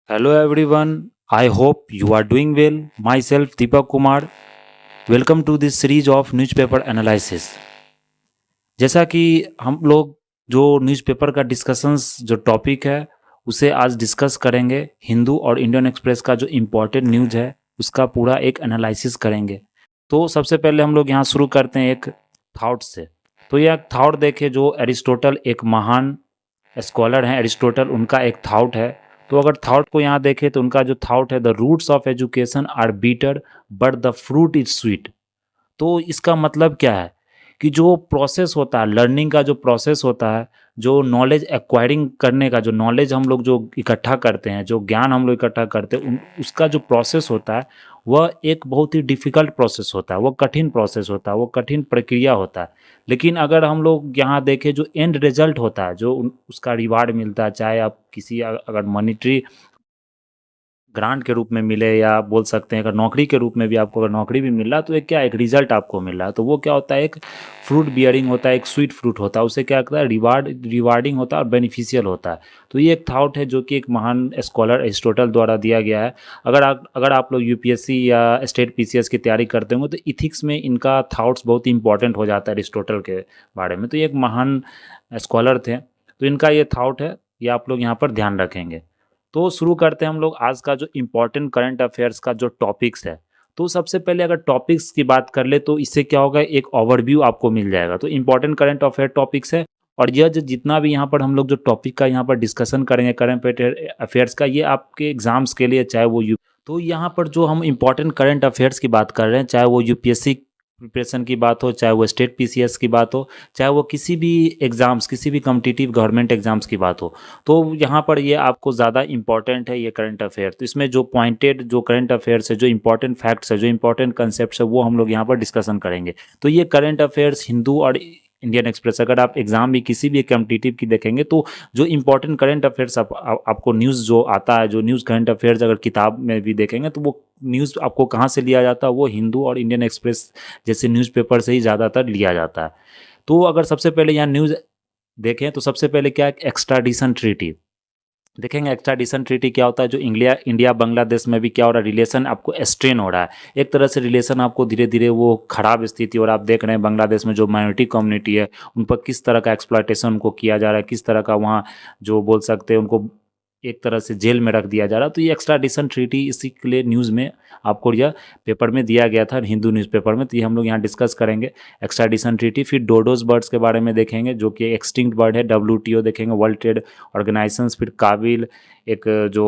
Hello everyone, I hope you are doing well. Myself Deepak Kumar. Welcome to this series of newspaper analysis. जैसा कि हम लोग जो newspaper का discussions जो टॉपिक है उसे आज डिस्कस करेंगे। हिंदू और इंडियन एक्सप्रेस का जो इम्पोर्टेंट न्यूज़ है उसका पूरा एक एनालिसिस करेंगे। तो सबसे पहले हम लोग यहाँ शुरू करते हैं एक थॉट से। तो यह थॉट देखें जो एरिस्टोटल एक महान स्कॉलर हैं, एरिस्टोटल उनका एक थॉट है। तो अगर थॉट को यहाँ देखें तो उनका जो थॉट है, the roots of education are bitter but the fruit is sweet. तो इसका मतलब क्या है कि जो प्रोसेस होता है, लर्निंग का जो प्रोसेस होता है, जो नॉलेज एक्वायरिंग करने का जो नॉलेज हम लोग जो इकट्ठा करते हैं, जो ज्ञान हम लोग इकट्ठा करते हैं, उसका जो प्रोसेस होता है वह एक बहुत ही डिफ़िकल्ट प्रोसेस होता है, वो कठिन प्रोसेस होता है, वो कठिन प्रक्रिया होता है। लेकिन अगर हम लोग यहाँ देखें जो एंड रिजल्ट होता है, जो उसका रिवार्ड मिलता है, चाहे आप किसी अगर मॉनिटरी ग्रांट के रूप में मिले या बोल सकते हैं अगर नौकरी के रूप में भी आपको अगर नौकरी भी मिल रहा है तो एक क्या एक रिजल्ट आपको मिल रहा है, तो वो क्या होता है, एक फ्रूट बियरिंग होता है, एक स्वीट फ्रूट होता है, उसे क्या करता है, रिवार्डिंग होता है और बेनिफिशियल होता है। तो ये एक थॉट है जो कि एक महान स्कॉलर एरिस्टोटल द्वारा दिया गया है। अगर आप लोग यूपीएससी या स्टेट पीसीएस की तैयारी करते होंगे तो इथिक्स में इनका थॉट्स बहुत ही इंपॉर्टेंट हो जाता है एरिस्टोटल के बारे में। तो ये एक महान स्कॉलर थे, तो इनका ये थॉट है, ये आप लोग यहाँ पर ध्यान रखेंगे। तो शुरू करते हैं हम लोग आज का जो इम्पोर्टेंट करंट अफेयर्स का जो टॉपिक्स है। तो सबसे पहले अगर टॉपिक्स की बात कर ले तो इससे क्या होगा, एक ओवरव्यू आपको मिल जाएगा। तो इम्पोर्टेंट करंट अफेयर टॉपिक्स है, और यह जो जितना भी यहाँ पर हम लोग जो टॉपिक का यहाँ पर डिस्कशन करेंगे करंट अफेयर्स का, ये आपके एग्जाम्स के लिए, चाहे वो यू तो यहाँ पर जो हम इम्पोर्टेंट करंट अफेयर्स की बात कर रहे हैं, चाहे वो यूपीएससी प्रिपरेशन की बात हो, चाहे वो स्टेट पीसीएस की बात हो, चाहे वो किसी भी एग्ज़ाम्स, किसी भी कॉम्पिटिटिव गवर्नमेंट एग्ज़ाम्स की बात हो, तो यहाँ पर ये आपको ज़्यादा इंपॉर्टेंट है ये करंट अफेयर। तो इसमें जो पॉइंटेड जो करंट अफेयर्स है, जो इंपॉर्टेंट फैक्ट्स है, जो इंपॉर्टेंट कंसेप्ट है, वो हम लोग यहाँ पर डिस्कशन करेंगे। तो ये करंट अफेयर्स हिंदू और इंडियन एक्सप्रेस, अगर आप एग्जाम भी किसी भी कॉम्पिटिटिव की देखेंगे तो जो इंपॉर्टेंट करंट अफेयर्स आपको न्यूज़ जो आता है, जो न्यूज़ करंट अफेयर्स अगर किताब में भी देखेंगे तो वो न्यूज़ आपको कहाँ से लिया जाता है, वो हिंदू और इंडियन एक्सप्रेस जैसे न्यूज़पेपर से ही ज़्यादातर लिया जाता है। तो अगर सबसे पहले यहाँ न्यूज़ देखें तो सबसे पहले क्या है, एक्स्ट्राडिशन ट्रीटी देखेंगे। एक्स्ट्राडिशन ट्रीटी क्या होता है, जो इंडिया इंडिया बांग्लादेश में भी क्या हो रहा है, रिलेशन आपको स्ट्रेन हो रहा है, एक तरह से रिलेशन आपको धीरे धीरे वो खराब स्थिति, और आप देख रहे हैं बांग्लादेश में जो माइनॉरिटी कम्युनिटी है उन पर किस तरह का एक्सप्लॉयटेशन उनको किया जा रहा है, किस तरह का वहाँ जो बोल सकते हैं उनको एक तरह से जेल में रख दिया जा रहा है। तो ये एक्स्ट्राडिशन ट्रीटी इसी के लिए न्यूज़ में आपको यह पेपर में दिया गया था, हिंदू न्यूज़पेपर में। तो ये हम लोग यहाँ डिस्कस करेंगे एक्स्ट्राडिशन ट्रीटी। फिर डोडोज बर्ड्स के बारे में देखेंगे जो कि एक्सटिंक्ट बर्ड है, डब्ल्यूटीओ देखेंगे, वर्ल्ड ट्रेड ऑर्गेनाइजेशन। फिर काबिल एक जो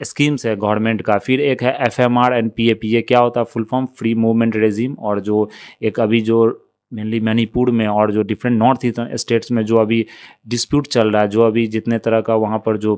स्कीम्स है गवर्नमेंट का। फिर एक है एफएमआर एंड पीएपीए, क्या होता है, full form free movement regime. और जो एक अभी जो मेनली मणिपुर में और जो डिफरेंट नॉर्थ ईस्टर्न स्टेट्स में जो अभी डिस्प्यूट चल रहा है, जो अभी जितने तरह का वहाँ पर जो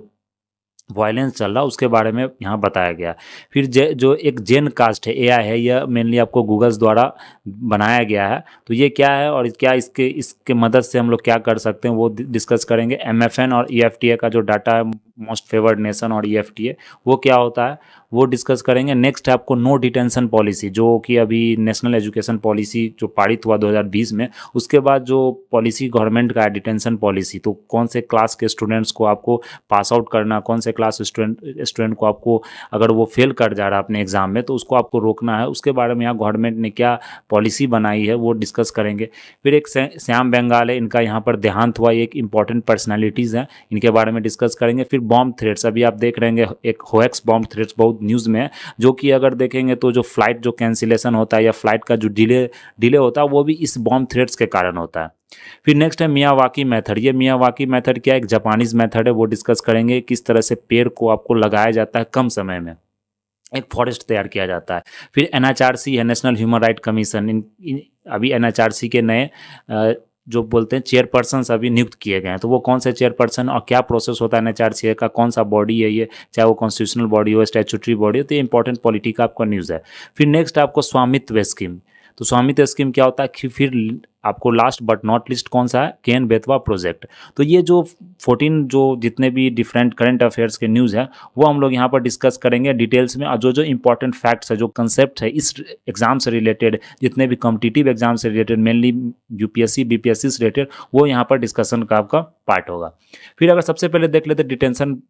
वायलेंस चल रहा है उसके बारे में यहाँ बताया गया। फिर जो एक जेन कास्ट है, एआई है, यह मेनली आपको गूगल्स द्वारा बनाया गया है। तो ये क्या है और क्या इसके इसके मदद से हम लोग क्या कर सकते हैं वो डिस्कस करेंगे। एमएफएन और ईएफटीए का जो डाटा है, मोस्ट फेवर्ड नेशन और ईएफटीए, वो क्या होता है वो डिस्कस करेंगे। नेक्स्ट है आपको नो डिटेंशन पॉलिसी, जो कि अभी नेशनल एजुकेशन पॉलिसी जो पारित हुआ 2020 में, उसके बाद जो पॉलिसी गवर्नमेंट का है डिटेंशन पॉलिसी, तो कौन से क्लास के स्टूडेंट्स को आपको पास आउट करना, कौन से क्लास स्टूडेंट को आपको अगर वो फेल कर जा रहा है अपने एग्जाम में तो उसको आपको रोकना है, उसके बारे में यहाँ गवर्नमेंट ने क्या पॉलिसी बनाई है वो डिस्कस करेंगे। फिर एक श्याम बेंगाल है, इनका यहाँ पर देहांत हुआ, एक इंपॉर्टेंट पर्सनैलिटीज़ हैं, इनके बारे में डिस्कस करेंगे। फिर बॉम्ब थ्रेट्स, अभी आप देख रहे हैं एक होएक्स बॉम्ब थ्रेट्स बहुत न्यूज़ में है, जो कि अगर देखेंगे तो जो फ्लाइट जो कैंसिलेशन होता है या फ्लाइट का जो डिले होता है वो भी इस बॉम्ब थ्रेट्स के कारण होता है। फिर नेक्स्ट है मियावाकी मेथड। ये मियावाकी मेथड क्या है, एक जापानीज मेथड है, वो डिस्कस करेंगे किस तरह से पेड़ को आपको लगाया जाता है कम समय में, एक फॉरेस्ट तैयार किया जाता है। फिर एनएचआरसी है, नेशनल ह्यूमन राइट कमीशन। अभी एनएचआरसी के नए जो बोलते हैं चेयरपर्सन अभी नियुक्त किए गए हैं, तो वो कौन से चेयरपर्सन और क्या प्रोसेस होता है एनएचआरसी का, कौन सा बॉडी है ये, चाहे वो कॉन्स्टिट्यूशनल बॉडी हो, स्टैट्यूटरी बॉडी हो, तो ये इंपॉर्टेंट पॉलिटी का आपका न्यूज़ है। फिर नेक्स्ट आपको स्वामित्व स्कीम। तो स्वामित्व स्कीम क्या होता है कि फिर आपको लास्ट बट नॉट लिस्ट कौन सा है, केन बेतवा प्रोजेक्ट। तो ये जो 14 जो जितने भी डिफरेंट करंट अफेयर्स के न्यूज़ है वो हम लोग यहाँ पर डिस्कस करेंगे डिटेल्स में, और जो जो इंपॉर्टेंट फैक्ट्स है, जो कंसेप्ट है इस एग्जाम से रिलेटेड, जितने भी कॉम्पिटिटिव एग्जाम से रिलेटेड, मेनली यूपीएससी बीपीएससी से रिलेटेड, वो यहाँ पर डिस्कशन का आपका पार्ट होगा। फिर अगर सबसे पहले देख लेते डिटेंशन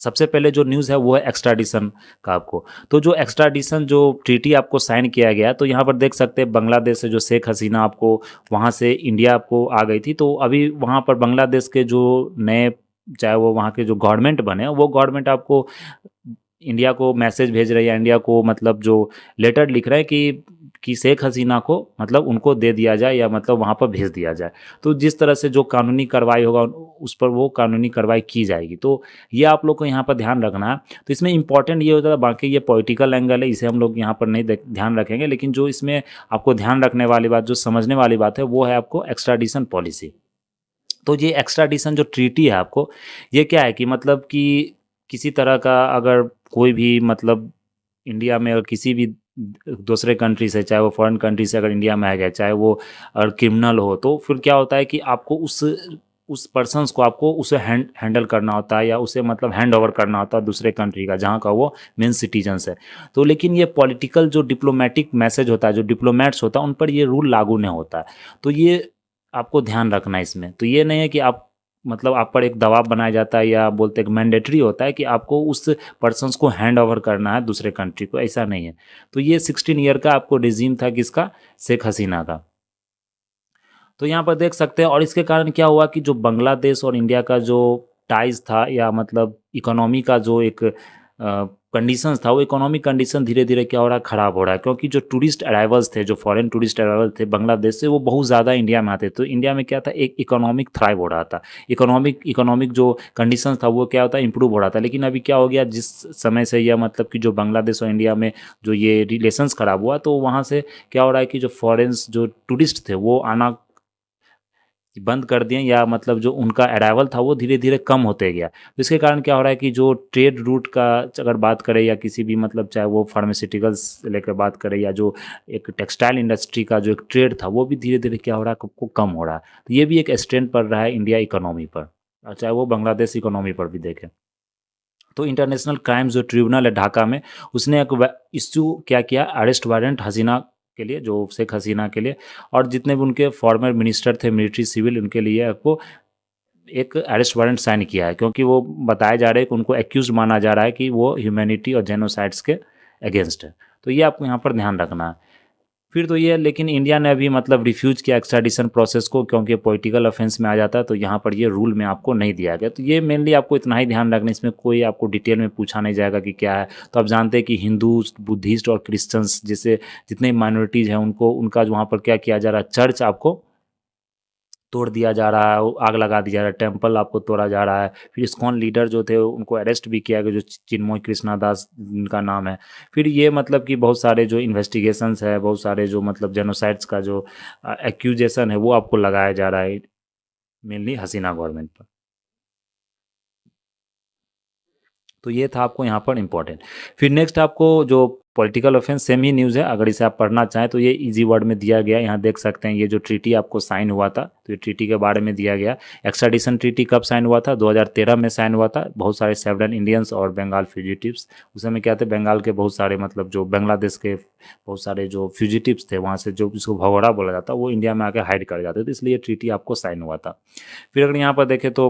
सबसे पहले जो न्यूज़ है वो है एक्स्ट्राडिशन का आपको। तो जो एक्स्ट्राडिशन जो ट्रीटी आपको साइन किया गया, तो यहाँ पर देख सकते हैं बांग्लादेश से जो शेख हसीना आपको वहाँ से इंडिया आपको आ गई थी, तो अभी वहाँ पर बांग्लादेश के जो नए, चाहे वो वहाँ के जो गवर्नमेंट बने, वो गवर्नमेंट आपको इंडिया को मैसेज भेज रही है, इंडिया को मतलब जो लेटर लिख रहे हैं कि शेख हसीना को मतलब उनको दे दिया जाए या मतलब वहाँ पर भेज दिया जाए। तो जिस तरह से जो कानूनी कार्रवाई होगा उस पर वो कानूनी कार्रवाई की जाएगी। तो ये आप लोग को यहाँ पर ध्यान रखना है। तो इसमें इंपॉर्टेंट ये होता है, बाकी ये पॉलिटिकल एंगल है, इसे हम लोग यहाँ पर नहीं ध्यान रखेंगे, लेकिन जो इसमें आपको ध्यान रखने वाली बात, जो समझने वाली बात है, वो है आपको एक्स्ट्राडिशन पॉलिसी। तो ये एक्स्ट्राडिशन जो ट्रीटी है आपको, ये क्या है कि मतलब कि किसी तरह का अगर कोई भी मतलब इंडिया में, अगर किसी भी दूसरे कंट्री से, चाहे वो फॉरेन कंट्री से अगर इंडिया में आ गया, चाहे वो अगर क्रिमिनल हो, तो फिर क्या होता है कि आपको उस पर्सन्स को आपको उसे हैंडल करना होता है, या उसे मतलब हैंड ओवर करना होता है दूसरे कंट्री का, जहाँ का वो मेन सिटीजन्स है। तो लेकिन ये पॉलिटिकल जो डिप्लोमेटिक मैसेज होता है, जो डिप्लोमेट्स होता है, उन पर ये रूल लागू नहीं होता है। तो ये आपको ध्यान रखना है इसमें। तो ये नहीं है कि आप मतलब आप पर एक दबाव बनाया जाता है, या बोलते हैं मैंडेटरी होता है कि आपको उस पर्सन्स को हैंड ओवर करना है दूसरे कंट्री को, ऐसा नहीं है। तो ये 16 ईयर का आपको रिजीम था किसका, शेख हसीना का। तो यहाँ पर देख सकते हैं। और इसके कारण क्या हुआ कि जो बांग्लादेश और इंडिया का जो टाइज था, या मतलब इकोनॉमी का जो एक कंडीशंस था, वो इकोनॉमिक कंडीशन धीरे धीरे क्या हो रहा है, ख़राब हो रहा है। क्योंकि जो टूरिस्ट अराइवल्स थे, जो फॉरेन टूरिस्ट अराइवल थे बांग्लादेश से, वो बहुत ज़्यादा इंडिया में आते। तो इंडिया में क्या था, एक इकोनॉमिक थ्राइव हो रहा था, इकोनॉमिक जो कंडीशन था वो क्या होता है, इंप्रूव हो रहा था। लेकिन अभी क्या हो गया, जिस समय से यह मतलब कि जो बांग्लादेश और इंडिया में जो ये रिलेशंस ख़राब हुआ, तो वहाँ से क्या हो रहा है कि जो फॉरेन्स जो टूरिस्ट थे वो आना बंद कर दिए, या मतलब जो उनका अराइवल था वो धीरे धीरे कम होते गया। तो इसके कारण क्या हो रहा है कि जो ट्रेड रूट का अगर बात करें, या किसी भी मतलब चाहे वो फार्मास्यूटिकल्स लेकर बात करें, या जो एक टेक्सटाइल इंडस्ट्री का जो एक ट्रेड था, वो भी धीरे धीरे क्या हो रहा है, को कम हो रहा है। तो ये भी एक स्ट्रेन पड़ रहा है इंडिया इकोनॉमी पर, और चाहे वो बांग्लादेश इकोनॉमी पर भी देखें। तो इंटरनेशनल क्राइम जो ट्रिब्यूनल है ढाका में, उसने एक इश्यू क्या किया, अरेस्ट वारंट हसीना के लिए, जो शेख हसीना के लिए, और जितने भी उनके फॉर्मर मिनिस्टर थे, मिलिट्री सिविल, उनके लिए आपको एक अरेस्ट वारंट साइन किया है। क्योंकि वो बताया जा रहा है कि उनको एक्यूज माना जा रहा है कि वो ह्यूमैनिटी और जेनोसाइड्स के अगेंस्ट है। तो ये आपको यहाँ पर ध्यान रखना है। फिर तो ये, लेकिन इंडिया ने अभी मतलब रिफ्यूज किया एक्स्ट्राडिशन प्रोसेस को, क्योंकि पॉलिटिकल ऑफेंस में आ जाता है। तो यहाँ पर ये रूल में आपको नहीं दिया गया। तो ये मेनली आपको इतना ही ध्यान रखना, इसमें कोई आपको डिटेल में पूछा नहीं जाएगा कि क्या है। तो आप जानते हैं कि हिंदू, बुद्धिस्ट और क्रिश्चियंस जैसे जितने माइनॉरिटीज़ हैं, उनको उनका वहाँ पर क्या किया जा रहा है, चर्च आपको तोड़ दिया जा रहा है, आग लगा दिया जा रहा है, टेम्पल आपको तोड़ा जा रहा है। फिर इस्कॉन लीडर जो थे उनको अरेस्ट भी किया गया, जो चिन्मय कृष्णा दास जिनका नाम है। फिर ये मतलब कि बहुत सारे जो इन्वेस्टिगेशंस है, बहुत सारे जो मतलब जेनोसाइड्स का जो एक्यूजेशन है, वो आपको लगाया जा रहा है मेनली हसीना गवर्नमेंट पर। तो ये था आपको यहाँ पर इम्पोर्टेंट। फिर नेक्स्ट आपको जो पॉलिटिकल ऑफेंस, सेम ही न्यूज़ है, अगर इसे आप पढ़ना चाहें तो ये इजी वर्ड में दिया गया है। यहाँ देख सकते हैं ये जो ट्रीटी आपको साइन हुआ था, तो ये ट्रीटी के बारे में दिया गया। एक्स्ट्राडिशन ट्रीटी कब साइन हुआ था, 2013 में साइन हुआ था। बहुत सारे सेवरन इंडियंस और बंगाल फ्यूजिटिव्स, उस समय क्या थे, बंगाल के बहुत सारे मतलब जो बांग्लादेश के बहुत सारे जो फ्यूजिटिव्स थे वहाँ से, जो जिसको भगोड़ा बोला जाता, वो इंडिया में आके हाइड कर जाते थे। इसलिए ट्रीटी आपको साइन हुआ था। फिर अगर यहाँ पर देखें तो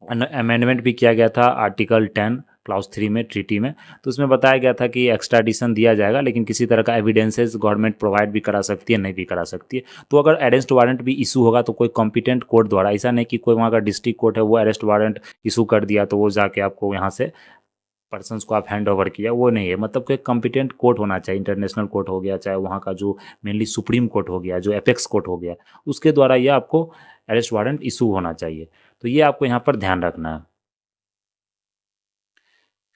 अमेंडमेंट भी किया गया था आर्टिकल 10 क्लाउज 3 में, ट्रीटी में। तो उसमें बताया गया था कि एक्स्ट्राडिशन दिया जाएगा, लेकिन किसी तरह का एविडेंसेस गवर्नमेंट प्रोवाइड भी करा सकती है, नहीं भी करा सकती है। तो अगर अरेस्ट वारंट भी इशू होगा तो कोई कॉम्पिटेंट कोर्ट द्वारा, ऐसा नहीं कि कोई वहाँ का डिस्ट्रिक्ट कोर्ट है वो अरेस्ट वारंट इशू कर दिया तो वो जाके आपको यहाँ से पर्सन्स को आप हैंड ओवर किया, वो नहीं है। मतलब कोई कॉम्पिटेंट कोर्ट होना चाहिए, इंटरनेशनल कोर्ट हो गया, चाहे वहाँ का जो मेनली सुप्रीम कोर्ट हो गया, जो एपेक्स कोर्ट हो गया, उसके द्वारा ये आपको अरेस्ट वारंट इशू होना चाहिए। तो ये आपको यहाँ पर ध्यान रखना है।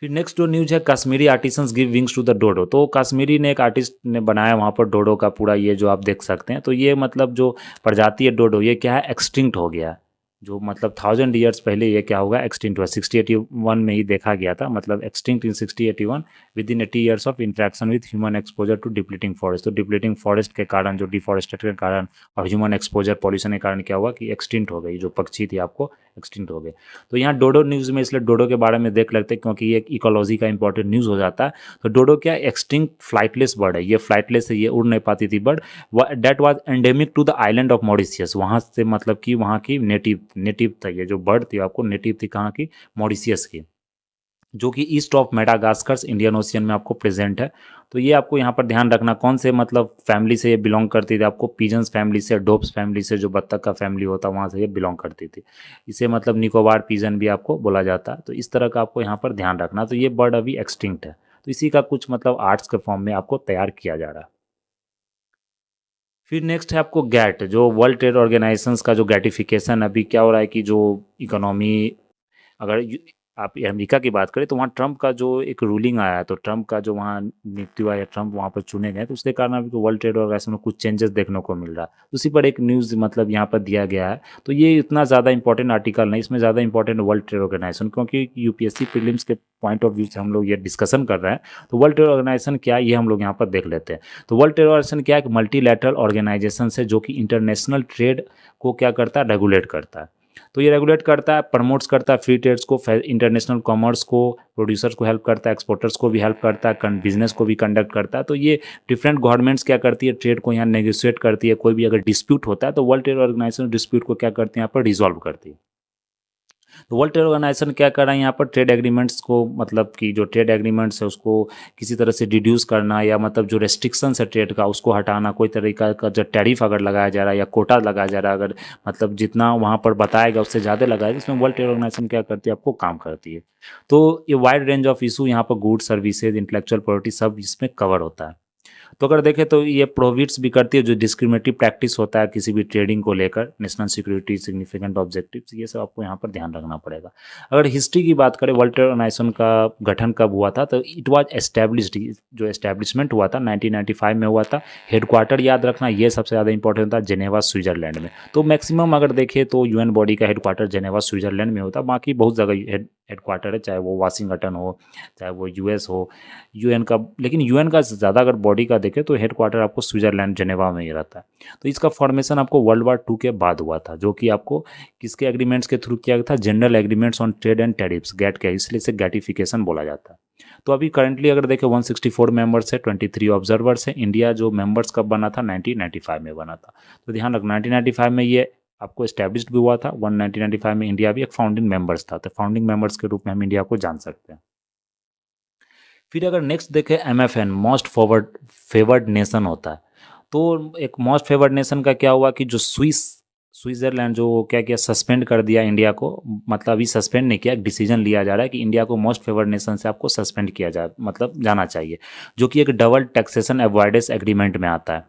फिर नेक्स्ट जो न्यूज है, Kashmiri artisans give wings to the dodo. तो कश्मीरी ने एक आर्टिस्ट ने बनाया वहाँ पर डोडो का पूरा, ये जो आप देख सकते हैं। तो ये मतलब जो प्रजाति है डोडो, ये क्या है, एक्सटिंक्ट हो गया। जो मतलब 1000 ईयर्स पहले ये क्या होगा, एक्सटिंक्ट हुआ। 6081 में ही देखा गया था, मतलब extinct in 6081 within 80 years of interaction with human exposure to depleting forest. तो डिप्लीटिंग फॉरेस्ट के कारण, जो डिफॉरेस्टेशन के कारण और ह्यूमन एक्सपोजर पॉल्यूशन के कारण क्या हुआ कि एक्सटिंक्ट हो गई, जो पक्षी थी आपको एक्सटिंक्ट हो गए। तो यहाँ डोडो न्यूज़ में इसलिए डोडो के बारे में देख लेते हैं, क्योंकि ये एक इकोलॉजी का इंपॉर्टेंट न्यूज़ हो जाता है। तो डोडो क्या एक्सटिंक्ट फ्लाइटलेस बर्ड है, ये फ्लाइटलेस है, ये उड़ नहीं पाती थी bird. That was endemic to the island of Mauritius. वहाँ से मतलब कि वहाँ की नेटिव था, ये जो बर्ड थी आपको नेटिव थी कहाँ की, मॉरिशियस की। जो कि east of Madagascar Indian ocean में आपको प्रेजेंट है। तो ये आपको यहाँ पर ध्यान रखना कौन से मतलब फैमिली से ये बिलोंग करती थी, आपको पिजन्स फैमिली से, डोप्स फैमिली से, जो बत्तख का फैमिली होता है वहाँ से ये बिलोंग करती थी। इसे मतलब निकोबार पिजन भी आपको बोला जाता है। तो इस तरह का आपको यहाँ पर ध्यान रखना। तो ये बर्ड अभी एक्सटिंक्ट है। तो इसी का कुछ मतलब आर्ट्स के फॉर्म में आपको तैयार किया जा रहा है। फिर नेक्स्ट है आपको गैट, जो वर्ल्ड ट्रेड ऑर्गेनाइजेशंस का जो गैटिफिकेशन अभी क्या हो रहा है कि जो इकोनॉमी, अगर आप अमेरिका की बात करें तो वहाँ ट्रंप का जो एक रूलिंग आया है, तो ट्रंप का जो वहाँ नियुक्ति हुआ या ट्रंप वहाँ पर चुने गए, तो उसके कारण अभी वर्ल्ड ट्रेड ऑर्गेनाइजेशन में कुछ चेंजेस देखने को मिल रहा है। उसी पर एक न्यूज़ मतलब यहाँ पर दिया गया है। तो ये इतना ज़्यादा इंपॉर्टेंट आर्टिकल नहीं, इसमें ज़्यादा इंपॉर्टेंट वर्ल्ड ट्रेड ऑर्गेनाइजेशन, क्योंकि यूपीएससी प्रीलिम्स के पॉइंट ऑफ व्यू से हम लोग ये डिस्कशन कर रहे हैं। तो वर्ल्ड ट्रेड ऑर्गेनाइजेशन क्या है ये हम लोग यहाँ पर देख लेते हैं। तो वर्ल्ड ट्रेड ऑर्गेनाइजेशन क्या है? एक मल्टीलैटरल ऑर्गेनाइजेशन है जो कि इंटरनेशनल ट्रेड को क्या करता है? रेगुलेट करता है। तो ये रेगुलेट करता है, प्रमोट्स करता है फ्री ट्रेड्स को, इंटरनेशनल कॉमर्स को, प्रोड्यूसर्स को हेल्प करता है, एक्सपोर्टर्स को भी हेल्प करता है, बिजनेस को भी कंडक्ट करता है। तो ये डिफरेंट गवर्नमेंट्स क्या करती है? ट्रेड को यहाँ नेगोशिएट करती है। कोई भी अगर डिस्प्यूट होता है तो वर्ल्ड ट्रेड ऑर्गेनाइजेशन डिस्प्यूट को क्या करती है? यहाँ पर रिजॉल्व करती है। तो वर्ल्ड ट्रेड ऑर्गेनाइजेशन क्या कर रहा है यहाँ पर? ट्रेड एग्रीमेंट्स को, मतलब कि जो ट्रेड एग्रीमेंट्स है उसको किसी तरह से रिड्यूस करना, या मतलब जो रेस्ट्रिक्शंस है ट्रेड का उसको हटाना, कोई तरीका का जो टैरिफ अगर लगाया जा रहा है या कोटा लगाया जा रहा है, अगर मतलब जितना वहाँ पर बताएगा उससे ज़्यादा लगाएगा, इसमें वर्ल्ड ट्रेड ऑर्गेनाइजेशन क्या करती है? आपको काम करती है। तो ये वाइड रेंज ऑफ इशू यहाँ पर गुड्स, सर्विसेज, इंटेलेक्चुअल प्रॉपर्टी सब इसमें कवर होता है। तो अगर देखें तो ये प्रोहिबिट्स भी करती है जो डिस्क्रिमिनेटिव प्रैक्टिस होता है किसी भी ट्रेडिंग को लेकर, नेशनल सिक्योरिटी, सिग्निफिकेंट ऑब्जेक्टिव्स, ये सब आपको यहाँ पर ध्यान रखना पड़ेगा। अगर हिस्ट्री की बात करें, वर्ल्ड ट्रेड ऑर्गेनाइजेशन का गठन कब हुआ था, तो इट वाज एस्टैब्लिश्ड, जो एस्टैब्लिशमेंट हुआ था 1995 में हुआ था। हेडक्वार्टर याद रखना, ये सबसे ज़्यादा इंपॉर्टेंट था, जेनेवा स्विट्जरलैंड में। तो मैक्सिमम अगर देखें तो यूएन बॉडी का हेडक्वार्टर जेनेवा स्विट्जरलैंड में होता है। बाकी बहुत जगह हेडक्वार्टर है, चाहे वो वाशिंगटन हो, चाहे वो यूएस हो, यूएन का। लेकिन यूएन का ज़्यादा अगर बॉडी का देखें तो हेडक्वार्टर आपको स्विट्जरलैंड जेनेवा में ही रहता है। तो इसका फॉर्मेशन आपको वर्ल्ड वार 2 के बाद हुआ था, जो कि आपको किसके एग्रीमेंट्स के थ्रू किया गया था? General agreements on trade and tariffs, GATT के, इसलिए इसे गैटिफिकेशन बोला जाता है। तो अभी करंटली अगर देखें 164 मेंबर्स है, 23 ऑब्जर्वर्स है। इंडिया जो मेंबर्स कब बना था? 1995 में बना था। तो ध्यान रखना 1995 में ये आपको एस्टैब्लिश्ड भी हुआ था। 1995 में इंडिया भी एक फाउंडिंग मेंबर्स था। तो फाउंडिंग मेंबर्स के रूप में हम इंडिया को जान सकते हैं। फिर अगर नेक्स्ट देखें, MFN, most forward favoured nation होता है। तो एक मोस्ट फेवर्ड नेशन का क्या हुआ कि जो स्विट्जरलैंड जो क्या किया? सस्पेंड कर दिया इंडिया को। मतलब अभी सस्पेंड नहीं किया, एक डिसीजन लिया जा रहा है कि इंडिया को मोस्ट फेवर्ड नेशन से आपको सस्पेंड किया जा मतलब जाना चाहिए, जो कि एक डबल टैक्सेशन अवॉइडेंस एग्रीमेंट में आता है।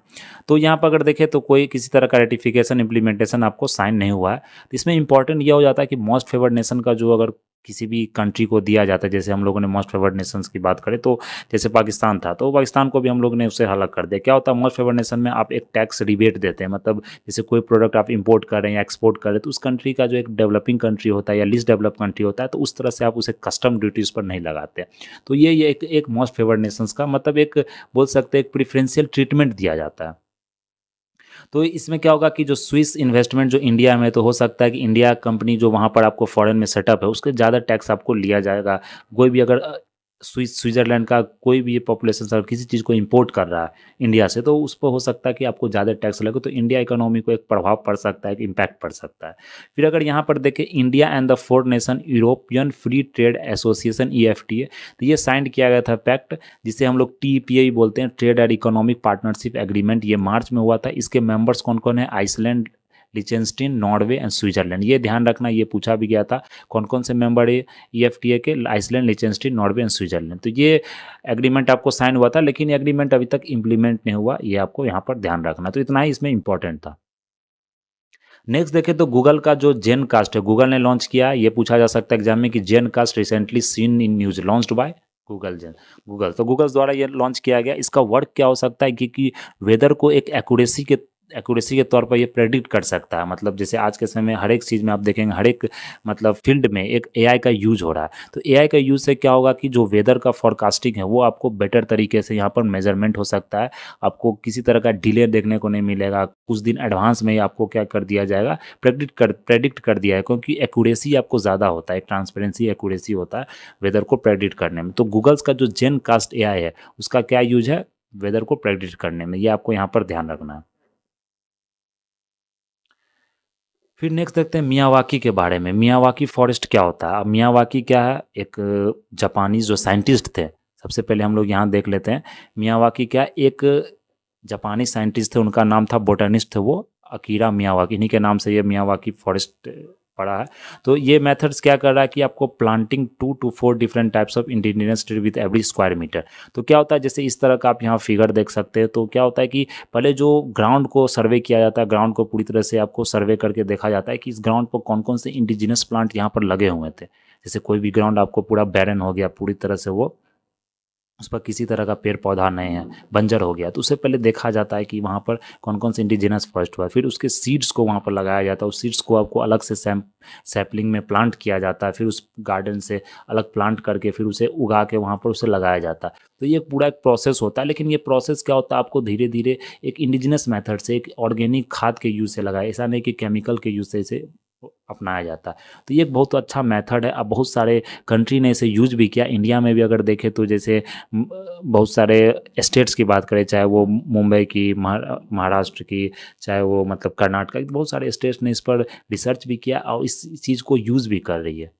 तो यहाँ पर अगर देखें तो कोई किसी तरह का रेटिफिकेशन, इम्प्लीमेंटेशन आपको साइन नहीं हुआ है। तो इसमें इंपॉर्टेंट यह हो जाता है कि मोस्ट फेवर्ड नेशन का जो अगर किसी भी कंट्री को दिया जाता है, जैसे हम लोगों ने मोस्ट फेवर्ड नेशंस की बात करें तो जैसे पाकिस्तान था, तो पाकिस्तान को भी हम लोग ने उससे अलग कर दिया। क्या होता है? मोस्ट फेवर्ड नेशन में आप एक टैक्स रिबेट देते हैं, मतलब जैसे कोई प्रोडक्ट आप इंपोर्ट कर रहे हैं या एक्सपोर्ट कर रहे हैं, तो उस कंट्री का जो एक डेवलपिंग कंट्री होता है या लीस्ट डेवलप कंट्री होता है, तो उस तरह से आप उसे कस्टम ड्यूटीज़ पर नहीं लगाते। तो ये एक मोस्ट फेवर्ड नेशंस का मतलब एक बोल सकते हैं एक प्रिफरेंशियल ट्रीटमेंट दिया जाता है। तो इसमें क्या होगा कि जो स्विस इन्वेस्टमेंट जो इंडिया में, तो हो सकता है कि इंडिया कंपनी जो वहाँ पर आपको फॉरेन में सेटअप है उसके ज़्यादा टैक्स आपको लिया जाएगा। कोई भी अगर स्विट्जरलैंड का कोई भी पॉपुलेशन अगर किसी चीज़ को इंपोर्ट कर रहा है इंडिया से, तो उस पर हो सकता है कि आपको ज़्यादा टैक्स लगे, तो इंडिया इकोनॉमी को एक प्रभाव पड़ सकता है, एक इम्पैक्ट पड़ सकता है। फिर अगर यहाँ पर देखें, India and the 4 nation European free trade association EFTA, तो ये साइन किया गया था पैक्ट, जिसे हम लोग TPA बोलते हैं, trade and economic partnership agreement. ये मार्च में हुआ था। इसके मेंबर्स कौन कौन है? Iceland, Liechtenstein, Norway and Switzerland. ये ध्यान रखना, ये पूछा भी गया था कौन कौन से मेंबर है EFTA के? Iceland, Liechtenstein, Norway and Switzerland. तो ये एग्रीमेंट आपको साइन हुआ था, लेकिन एग्रीमेंट अभी तक इंप्लीमेंट नहीं हुआ, ये आपको यहाँ पर ध्यान रखना। तो इतना ही इसमें इंपॉर्टेंट था। नेक्स्ट देखें तो गूगल का जो जेन कास्ट है, गूगल ने लॉन्च किया। ये पूछा जा सकता है एग्जाम में कि gen cast recently seen in news launched by Google. तो गूगल द्वारा ये लॉन्च किया गया। इसका वर्क क्या हो सकता है कि वेदर को एक एक्यूरेसी के तौर पर ये प्रेडिक्ट कर सकता है। मतलब जैसे आज के समय में हर एक चीज़ में आप देखेंगे, हर एक मतलब फील्ड में एक AI का यूज हो रहा है। तो AI का यूज से क्या होगा कि जो वेदर का फॉरकास्टिंग है वो आपको बेटर तरीके से यहाँ पर मेजरमेंट हो सकता है। आपको किसी तरह का डिले देखने को नहीं मिलेगा। कुछ दिन एडवांस में ही आपको क्या कर दिया जाएगा? प्रेडिक्ट कर दिया है, क्योंकि एक्यूरेसी आपको ज़्यादा होता है, ट्रांसपेरेंसी, एक्यूरेसी होता है वेदर को प्रेडिक्ट करने में। तो गूगल्स का जो जेन कास्ट AI है उसका क्या यूज है? वेदर को प्रेडिक्ट करने में। ये आपको यहाँ पर ध्यान रखना है। फिर नेक्स्ट देखते हैं मियावाकी के बारे में। मियावाकी फॉरेस्ट क्या होता है? अब मियावाकी क्या है? एक जापानीज जो साइंटिस्ट थे, सबसे पहले हम लोग यहाँ देख लेते हैं मियावाकी क्या। एक जापानी साइंटिस्ट थे, उनका नाम था, बोटानिस्ट थे वो, अकीरा मियावाकी, इन्हीं के नाम से ये मियावाकी फॉरेस्ट पड़ा है। तो ये मेथड्स क्या कर रहा है कि आपको planting 2 to 4 different types of indigenous tree with every square metre. तो क्या होता है, जैसे इस तरह का आप यहाँ फिगर देख सकते हैं, तो क्या होता है कि पहले जो ग्राउंड को सर्वे किया जाता है, ग्राउंड को पूरी तरह से आपको सर्वे करके देखा जाता है कि इस ग्राउंड पर कौन कौन से इंडिजिनस प्लांट यहाँ पर लगे हुए थे। जैसे कोई भी ग्राउंड आपको पूरा बैरन हो गया, पूरी तरह से वो, उस पर किसी तरह का पेड़ पौधा नहीं है, बंजर हो गया, तो उससे पहले देखा जाता है कि वहाँ पर कौन कौन से इंडिजिनस फॉरेस्ट हुआ है। फिर उसके सीड्स को वहाँ पर लगाया जाता है, उस सीड्स को आपको अलग से सैपलिंग में प्लांट किया जाता है, फिर उस गार्डन से अलग प्लांट करके फिर उसे उगा के वहाँ पर उसे लगाया जाता है। तो ये पूरा एक प्रोसेस होता है, लेकिन ये प्रोसेस क्या होता है, आपको धीरे धीरे एक इंडिजिनस मेथड से, एक ऑर्गेनिक खाद के यूज़ से लगाया, ऐसा नहीं कि केमिकल के यूज़ से इसे अपनाया जाता है। तो ये एक बहुत अच्छा मेथड है। अब बहुत सारे कंट्री ने इसे यूज भी किया। इंडिया में भी अगर देखें तो जैसे बहुत सारे स्टेट्स की बात करें, चाहे वो मुंबई की, महाराष्ट्र की, चाहे वो मतलब कर्नाटक की, बहुत सारे स्टेट्स ने इस पर रिसर्च भी किया और इस चीज़ को यूज़ भी कर रही है।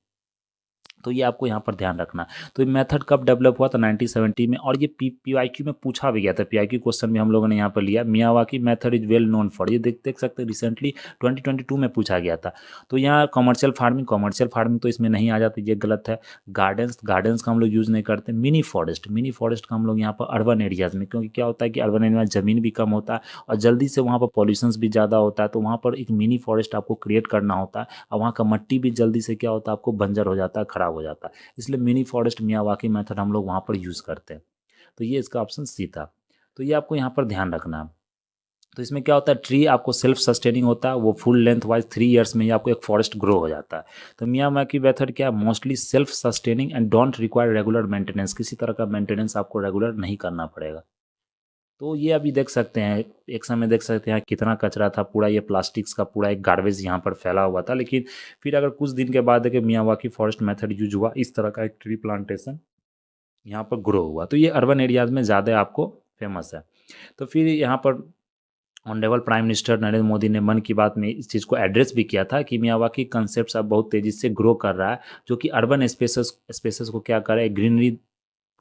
तो ये आपको यहाँ पर ध्यान रखना। तो ये मेथड कब डेवलप हुआ था? 1970 में, और ये पीवाईक्यू में पूछा भी गया था। पीवाईक्यू क्वेश्चन भी हम लोगों ने यहाँ पर लिया। Miyawaki method is well known for, ये देख सकते हैं रिसेंटली 2022 में पूछा गया था। तो यहाँ कमर्शियल फार्मिंग तो इसमें नहीं आ जाती, ये गलत है। गार्डन्स का हम लोग यूज़ नहीं करते। मिनी फॉरेस्ट का हम लोग यहाँ पर अर्बन एरियाज़ में, क्योंकि क्या होता है कि अर्बन एरिया में ज़मीन भी कम होता है और जल्दी से वहाँ पर पॉल्यूशन भी ज़्यादा होता है, तो वहाँ पर एक मिनी फॉरेस्ट आपको क्रिएट करना होता है और वहाँ का मट्टी भी जल्दी से क्या होता है, आपको बंजर हो जाता है, खराब हो जाता है। इसलिए मिनी फॉरेस्ट मियावाकी मेथड हम लोग वहाँ पर यूज़ करते हैं। तो ये इसका ऑप्शन सी था। तो ये आपको यहाँ पर ध्यान रखना है। तो इसमें क्या होता है, ट्री आपको सेल्फ सस्टेनिंग होता है, वो फुल लेंथ वाइज 3 ईयर्स में ही आपको एक फॉरेस्ट ग्रो हो जाता है। तो मियावाकी मेथड क्या है, mostly self sustaining and don't require regular maintenance, किसी तरह का मेंटेनेंस आपको रेगुलर नहीं करना पड़ेगा। तो ये अभी देख सकते हैं, एक समय देख सकते हैं कितना कचरा था, पूरा ये प्लास्टिक्स का पूरा एक गार्बेज यहाँ पर फैला हुआ था। लेकिन फिर अगर कुछ दिन के बाद देखें मियावाकी फॉरेस्ट मेथड यूज हुआ, इस तरह का एक ट्री प्लांटेशन यहाँ पर ग्रो हुआ। तो ये अर्बन एरियाज में ज़्यादा आपको फेमस है। तो फिर यहाँ पर honourable prime minister Narendra Modi ने मन की बात में इस चीज़ को एड्रेस भी किया था कि मियावाकी कंसेप्ट अब बहुत तेज़ी से ग्रो कर रहा है, जो कि अर्बन स्पेसेस को क्या कर रहा है, ग्रीनरी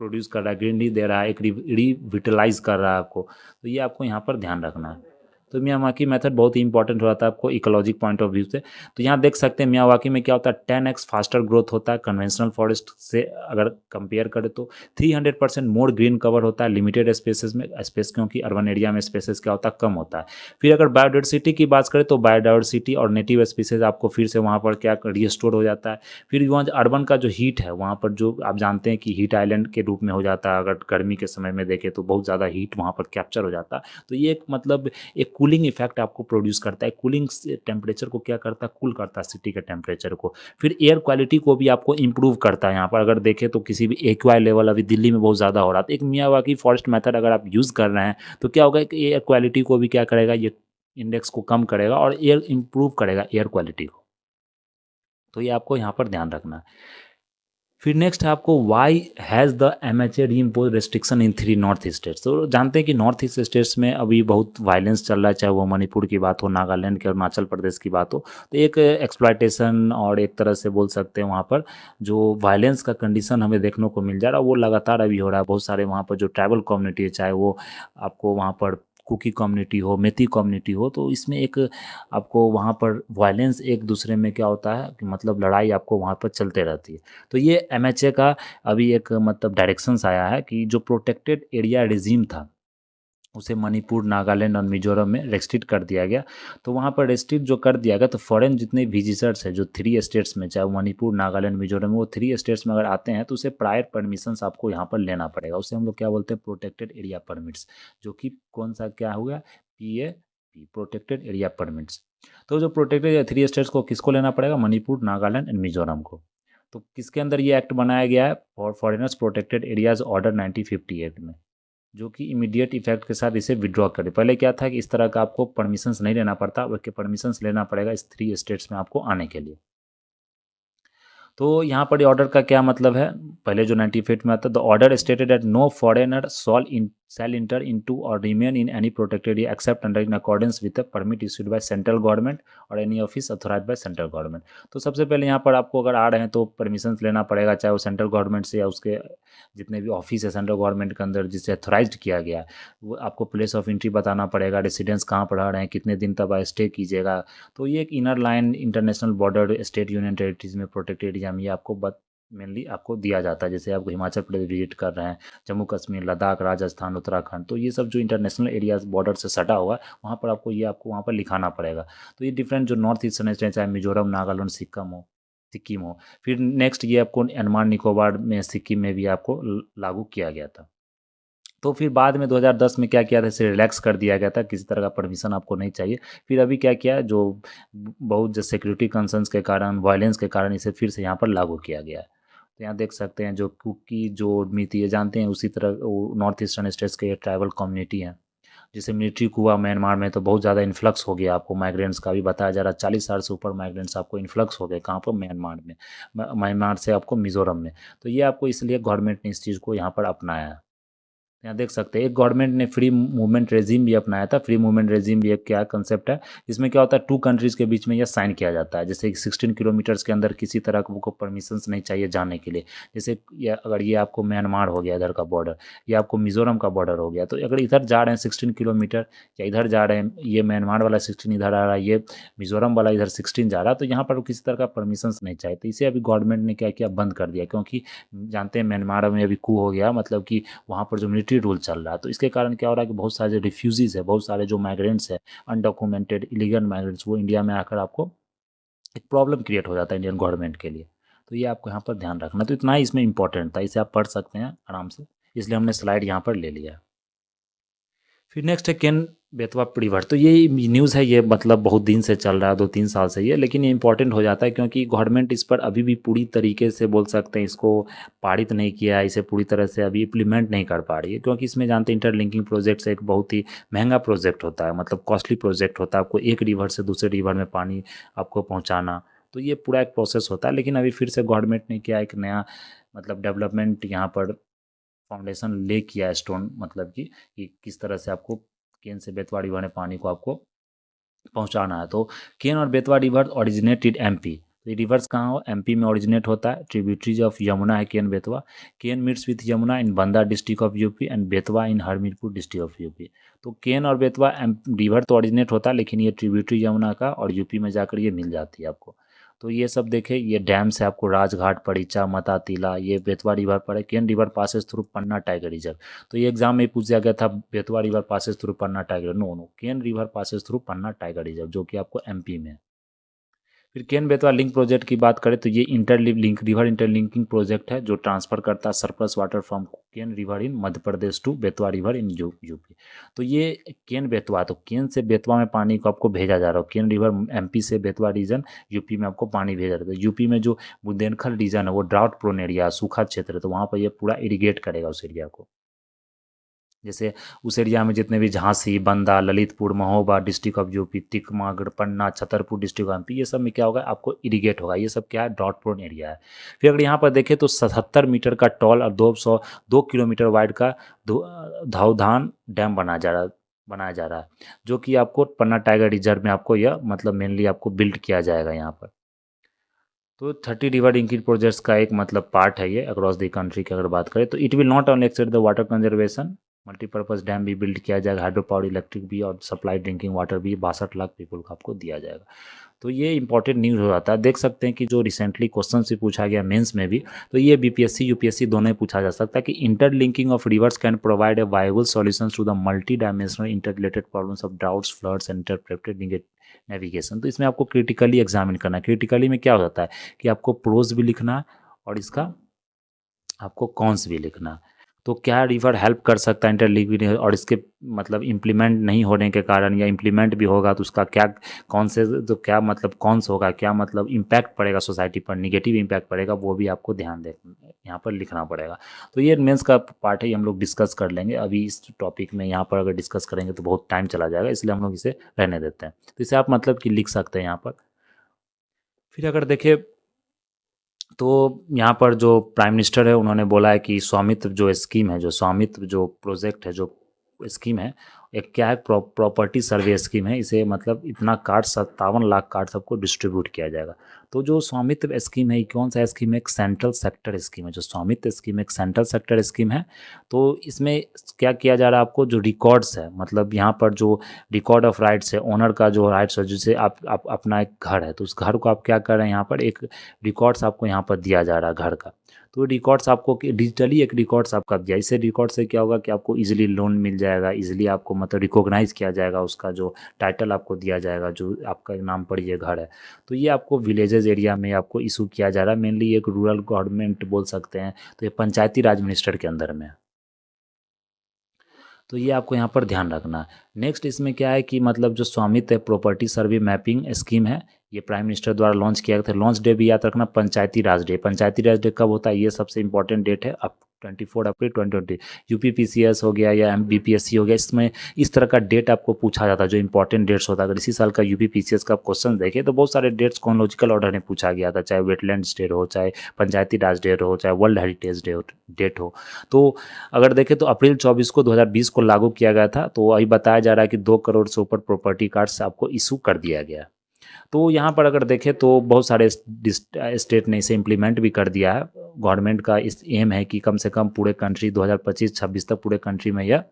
प्रोड्यूस कर रहा है, ग्रीनरी दे रहा है, एक रिविटलाइज कर रहा है आपको। तो ये आपको यहाँ पर ध्यान रखना है। तो मियावाकी मेथड बहुत ही इंपॉर्टेंट हो जाता है आपको इकोलॉजिक पॉइंट ऑफ व्यू से। तो यहाँ देख सकते हैं मियावाकी में क्या होता है, 10x फास्टर ग्रोथ होता है कन्वेंशनल फॉरेस्ट से अगर कंपेयर करें तो। 300% मोर ग्रीन कवर होता है लिमिटेड स्पेसेस में, स्पेस क्योंकि अर्बन एरिया में स्पेसेस क्या होता है, कम होता है। फिर अगर बायोडाइवर्सिटी की बात करें तो बायोडाइवर्सिटी और नेटिव स्पीसीज आपको फिर से वहाँ पर क्या रिस्टोर हो जाता है। फिर वहाँ अर्बन का जो हीट है, वहाँ पर जो आप जानते हैं कि हीट आइलैंड के रूप में हो जाता है, अगर गर्मी के समय में देखें तो बहुत ज़्यादा हीट वहाँ पर कैप्चर हो जाता है। तो ये एक मतलब एक कूलिंग इफेक्ट आपको प्रोड्यूस करता है। कूलिंग टेम्परेचर को क्या करता है, कूल करता है सिटी के टेम्परेचर को। फिर एयर क्वालिटी को भी आपको इंप्रूव करता है। यहाँ पर अगर देखें तो किसी भी एक्वाई लेवल अभी दिल्ली में बहुत ज़्यादा हो रहा था, एक मियावाकी फॉरेस्ट मेथड अगर आप यूज़ कर रहे हैं तो क्या होगा कि एयर क्वालिटी को भी क्या करेगा, ये इंडेक्स को कम करेगा और एयर इंप्रूव करेगा एयर क्वालिटी को। तो ये आपको यहाँ पर ध्यान रखना है। फिर नेक्स्ट है आपको why has the MHA reimpose restriction in 3 north east states. तो जानते हैं कि नॉर्थ ईस्ट स्टेट्स में अभी बहुत वायलेंस चल रहा है, चाहे वो मणिपुर की बात हो, नागालैंड के, अरुणाचल प्रदेश की बात हो। तो एक एक्सप्लॉयटेशन और एक तरह से बोल सकते हैं वहाँ पर जो वायलेंस का कंडीशन हमें देखने को मिल जा रहा है, वो लगातार अभी हो रहा है। बहुत सारे वहाँ पर जो ट्राइबल कम्युनिटी है, चाहे वो आपको वहाँ पर कुकी कम्युनिटी हो, मेती कम्युनिटी हो, तो इसमें एक आपको वहाँ पर वायलेंस एक दूसरे में क्या होता है कि मतलब लड़ाई आपको वहाँ पर चलते रहती है। तो ये MHA का अभी एक मतलब डायरेक्शंस आया है कि जो प्रोटेक्टेड एरिया रिजीम था उसे मणिपुर, नागालैंड और मिजोरम में रेस्ट्रिक्ट कर दिया गया। तो वहाँ पर रेस्ट्रिक्ट जो कर दिया गया, तो फॉरेन जितने विजिटर्स हैं जो 3 स्टेट्स में, चाहे मणिपुर, नागालैंड, मिजोरम में, वो 3 स्टेट्स में अगर आते हैं तो उसे प्रायर परमिशंस आपको यहाँ पर लेना पड़ेगा। उसे हम लोग क्या बोलते हैं, प्रोटेक्टेड एरिया परमिट्स, जो कि कौन सा क्या हुआ, PAP, प्रोटेक्टेड एरिया परमिट्स। तो जो प्रोटेक्टेड 3 स्टेट्स को किसको लेना पड़ेगा, मणिपुर, नागालैंड एंड मिजोरम को। तो किसके अंदर ये एक्ट बनाया गया है, for foreigners protected areas order 1958 में, जो कि इमीडिएट इफेक्ट के साथ इसे विड्रॉ करे। पहले क्या था कि इस तरह का आपको परमिशंस नहीं लेना पड़ता, बल्कि परमिशंस लेना पड़ेगा इस 3 स्टेट्स में आपको आने के लिए। तो यहाँ पर ऑर्डर का क्या मतलब है, पहले जो 98 में आता है, the order stated that no foreigner shall enter into or remain in any protected area except under in accordance with the permit issued by central government और any office authorized by central government। तो सबसे पहले यहाँ पर आपको अगर आ रहे हैं तो परमिशन लेना पड़ेगा, चाहे वो सेंट्रल गवर्नमेंट से या उसके जितने भी ऑफिस है सेंट्रल गवर्नमेंट के अंदर जिसे अथोराइज किया गया है, वो आपको प्लेस ऑफ एंट्री बताना पड़ेगा, रेसिडेंस कहाँ पर रह रहे हैं, कितने दिन तक स्टे कीजिएगा। तो ये एक inner line international border state union territories में प्रोटेक्टेड एरिया में ये आपको मेनली आपको दिया जाता है। जैसे आप हिमाचल प्रदेश विजिट कर रहे हैं, जम्मू कश्मीर, लद्दाख, राजस्थान, उत्तराखंड, तो ये सब जो इंटरनेशनल एरियाज बॉर्डर से सटा हुआ वहाँ पर आपको वहाँ पर लिखाना पड़ेगा। तो ये डिफरेंट जो नॉर्थ ईस्टर्न स्टेट चाहे मिजोरम, नागालैंड, सिक्किम हो। फिर नेक्स्ट ये आपको अंडमान निकोबार में, सिक्किम में भी आपको लागू किया गया था। तो फिर बाद में 2010 में क्या किया था, इसे रिलैक्स कर दिया गया था, किसी तरह का परमिशन आपको नहीं चाहिए। फिर अभी क्या किया, जो बहुत जो सिक्योरिटी कंसर्न्स के कारण, वायलेंस के कारण इसे फिर से यहाँ पर लागू किया गया है। तो यहाँ देख सकते हैं जो कुकी जो नीति है जानते हैं, उसी तरह वो नॉर्थ ईस्टर्न स्टेट्स के ट्राइबल कम्युनिटी हैं, जैसे मिलिट्री हुआ म्यांमार में तो बहुत ज़्यादा इन्फ्लक्स हो गया, आपको माइग्रेंट्स का भी बताया जा रहा है, 40,000 से ऊपर माइग्रेंट्स आपको इन्फ्लक्स हो गए, कहाँ पर, म्यांमार में, म्यांमार से आपको मिजोरम में। तो ये आपको इसलिए गवर्नमेंट ने इस चीज़ को यहाँ पर अपनाया है। यहाँ देख सकते हैं एक गवर्नमेंट ने फ्री मूवमेंट रेजिम भी अपनाया था। फ्री मूवमेंट रेजिम भी एक क्या कंसेप्ट है, इसमें क्या होता है, टू कंट्रीज़ के बीच में यह साइन किया जाता है। जैसे 16 किलोमीटर्स के अंदर किसी तरह को परमिशंस नहीं चाहिए जाने के लिए। जैसे अगर ये आपको म्यांमार हो गया इधर का बॉर्डर, या आपको मिजोरम का बॉर्डर हो गया, तो अगर इधर जा रहे हैं 16 किलोमीटर, या इधर जा रहे हैं, ये म्यांमार वाला 16 इधर आ रहा है, ये मिजोरम वाला इधर 16 जा रहा है, तो यहाँ पर किसी तरह का परमिशंस नहीं चाहिए। तो इसे अभी गवर्नमेंट ने क्या किया, बंद कर दिया, क्योंकि जानते हैं म्यांमार में अभी कू हो गया, मतलब कि वहाँ पर जो मिलिट्री रूल चल रहा है। तो इसके कारण क्या हो रहा है कि बहुत सारे जो रिफ्यूजीज़ है, बहुत सारे जो माइग्रेंट्स है, अनडॉक्यूमेंटेड इलीगल माइग्रेंट्स, वो इंडिया में आकर आपको एक प्रॉब्लम क्रिएट हो जाता है इंडियन गवर्नमेंट के लिए। तो ये आपको यहाँ पर ध्यान रखना। तो इतना ही इसमें इंपॉर्टेंट था, इसे आप पढ़ सकते हैं आराम से, इसलिए हमने स्लाइड यहाँ पर ले लिया। फिर नेक्स्ट है केन बेतवा रिवर। तो ये न्यूज़ है, ये मतलब बहुत दिन से चल रहा है, 2-3 साल से ये, लेकिन ये इंपॉर्टेंट हो जाता है क्योंकि गवर्नमेंट इस पर अभी भी पूरी तरीके से बोल सकते हैं इसको पारित नहीं किया है, इसे पूरी तरह से अभी इम्प्लीमेंट नहीं कर पा रही है, क्योंकि इसमें जानते हैं इंटरलिंकिंग प्रोजेक्ट एक बहुत ही महंगा प्रोजेक्ट होता है, मतलब कॉस्टली प्रोजेक्ट होता है। आपको एक रिवर से दूसरे रिवर में पानी आपको पहुँचाना, तो ये पूरा एक प्रोसेस होता है। लेकिन अभी फिर से गवर्नमेंट ने किया एक नया मतलब डेवलपमेंट यहाँ पर फाउंडेशन ले किया है, स्टोन मतलब कि किस तरह से आपको केन से बेतवा रिवर में पानी को आपको पहुंचाना है। तो केन और बेतवा रिवर ओरिजिनेटेड एमपी। तो ये रिवर्स कहाँ हो, एमपी में ओरिजिनेट होता है। ट्रिब्यूटरीज ऑफ यमुना है Ken Betwa. Ken meets with Yamuna in Banda district of UP and Betwa in Hamirpur district of UP. तो केन और बेतवा रिवर तो ओरिजिनेट होता है, लेकिन ये ट्रिब्यूटरी यमुना का, और यूपी में जाकर ये मिल जाती है आपको। तो ये सब देखे, ये डैम से आपको राजघाट, परीचा, मतातीला, ये बेतवा रिवर पर है। केन रिवर पासेस थ्रू पन्ना टाइगर रिजर्व। तो ये एग्जाम में पूछा गया था, बेतवा रिवर पासेस थ्रू पन्ना टाइगर, नो, केन रिवर पासेस थ्रू पन्ना टाइगर रिजर्व, जो कि आपको एमपी में है। फिर केन बेतवा लिंक प्रोजेक्ट की बात करें तो ये रिवर इंटरलिंकिंग प्रोजेक्ट है, जो ट्रांसफर करता है surplus water from Ken river in Madhya Pradesh to Betwa river in UP. तो ये केन बेतवा, तो केन से बेतवा में पानी को आपको भेजा जा रहा है। केन रिवर एमपी से बेतवा रीजन यूपी में आपको पानी भेजा रहा है। यूपी में जो बुंदेलखंड रीजन है वो ड्राउट प्रोन एरिया, सूखा क्षेत्र है, तो वहाँ पर ये पूरा इरीगेट करेगा उस एरिया को। जैसे उस एरिया में जितने भी Jhansi, Banda, Lalitpur, Mahoba district of UP, Tikamgarh, Panna, Chhatarpur district of MP, ये सब में क्या होगा, आपको इरीगेट होगा। ये सब क्या है, ड्रॉट प्रोन एरिया है। फिर अगर यहाँ पर देखें तो 77 मीटर का टॉल और 2 किलोमीटर वाइड का धावधान डैम बनाया जा रहा है, जो कि आपको पन्ना टाइगर रिजर्व में आपको यह मतलब मेनली आपको बिल्ड किया जाएगा यहाँ पर। तो 30 रिवर लिंकिंग प्रोजेक्ट्स का एक मतलब पार्ट है ये अक्रॉस द कंट्री की अगर बात करें तो। It will not only accept the water conservation, multipurpose dam भी बिल्ड किया जाएगा, हाइड्रो पावर, इलेक्ट्रिक भी, और सप्लाई ड्रिंकिंग वाटर भी 62 लाख पीपल को आपको दिया जाएगा। तो ये इंपॉर्टेंट न्यूज़ हो जाता है। देख सकते हैं कि जो रिसेंटली क्वेश्चन से पूछा गया मेंस में भी, तो ये बीपीएससी यूपीएससी दोनों ही पूछा जा सकता है कि interlinking of rivers can provide a viable solutions to the multi dimensional interrelated problems of droughts, floods and interpreted navigation. तो इसमें आपको क्रिटिकली एग्जामिन करना है। क्रिटिकली में क्या हो जाता है कि आपको प्रोज भी लिखना है और इसका आपको कॉन्स भी लिखना है। तो क्या रिवर हेल्प कर सकता है इंटरलिंकिंग, और इसके मतलब इम्प्लीमेंट नहीं होने के कारण, या इम्प्लीमेंट भी होगा तो उसका क्या, कौन से, तो क्या मतलब कौन्स होगा, क्या मतलब इम्पैक्ट पड़ेगा सोसाइटी पर, निगेटिव इम्पैक्ट पड़ेगा, वो भी आपको ध्यान दे यहाँ पर लिखना पड़ेगा। तो ये मेंस का पार्ट है, ये हम लोग डिस्कस कर लेंगे। अभी इस टॉपिक में यहाँ पर अगर डिस्कस करेंगे तो बहुत टाइम चला जाएगा, इसलिए हम लोग इसे रहने देते हैं। तो इसे आप मतलब कि लिख सकते हैं यहाँ पर। फिर अगर देखें तो यहाँ पर जो प्राइम मिनिस्टर है उन्होंने बोला है कि स्वामित्व जो स्कीम है, जो स्वामित्व जो प्रोजेक्ट है, जो स्कीम है, एक क्या है प्रॉपर्टी सर्वे स्कीम है। इसे मतलब इतना कार्ड 57 लाख कार्ड सबको डिस्ट्रीब्यूट किया जाएगा। तो जो स्वामित्व स्कीम है, ये कौन सा स्कीम है? एक सेंट्रल सेक्टर स्कीम है। जो स्वामित्व स्कीम एक सेंट्रल सेक्टर स्कीम है। तो इसमें क्या किया जा रहा है, आपको जो रिकॉर्ड्स है, मतलब यहाँ पर जो रिकॉर्ड ऑफ राइट्स है, ओनर का जो राइट्स है, जैसे आप अपना एक घर है तो उस घर को आप क्या कर रहे हैं, यहाँ पर एक रिकॉर्ड्स आपको यहाँ पर दिया जा रहा है घर का। तो रिकॉर्ड्स आपको डिजिटली एक रिकॉर्ड्स आपका दिया। इससे रिकॉर्ड से क्या होगा कि आपको इजीली लोन मिल जाएगा, इजीली आपको मतलब रिकॉग्नाइज किया जाएगा, उसका जो टाइटल आपको दिया जाएगा, जो आपका नाम पर ये घर है। तो ये आपको विलेजेस एरिया में आपको इशू किया जा रहा है, मेनली एक रूरल गवर्नमेंट बोल सकते हैं। तो ये पंचायती राज मिनिस्टर के अंदर में है। तो ये आपको यहाँ पर ध्यान रखना है। नेक्स्ट इसमें क्या है कि मतलब जो स्वामित्व प्रॉपर्टी सर्वे मैपिंग स्कीम है, ये प्राइम मिनिस्टर द्वारा लॉन्च किया गया था। लॉन्च डे भी याद रखना, पंचायती राज डे। पंचायती राज डे कब होता है, ये सबसे इंपॉर्टेंट डेट है। अब 24 अप्रैल 2020 यूपीपीसीएस हो गया या बीपीएससी हो गया, इसमें इस तरह का डेट आपको पूछा जाता है, जो इंपॉर्टेंट डेट्स होता है। अगर इसी साल का यूपीपीसीएस का क्वेश्चन देखें तो बहुत सारे डेट्स क्रोनोलॉजिकल ऑर्डर में पूछा गया था, चाहे वेटलैंड्स डे हो, चाहे पंचायती राज डे हो, चाहे वर्ल्ड हेरिटेज डे डेट हो। तो अगर देखें तो अप्रैल 24 को 2020 को लागू किया गया था। तो अभी बताया जा रहा है कि 2 करोड़ से ऊपर प्रॉपर्टी कार्ड्स आपको इशू कर दिया गया। तो यहाँ पर अगर देखें तो बहुत सारे स्टेट ने इसे इम्प्लीमेंट भी कर दिया है। गवर्नमेंट का इस एम है कि कम से कम पूरे कंट्री 2025-26 तक पूरे कंट्री में यह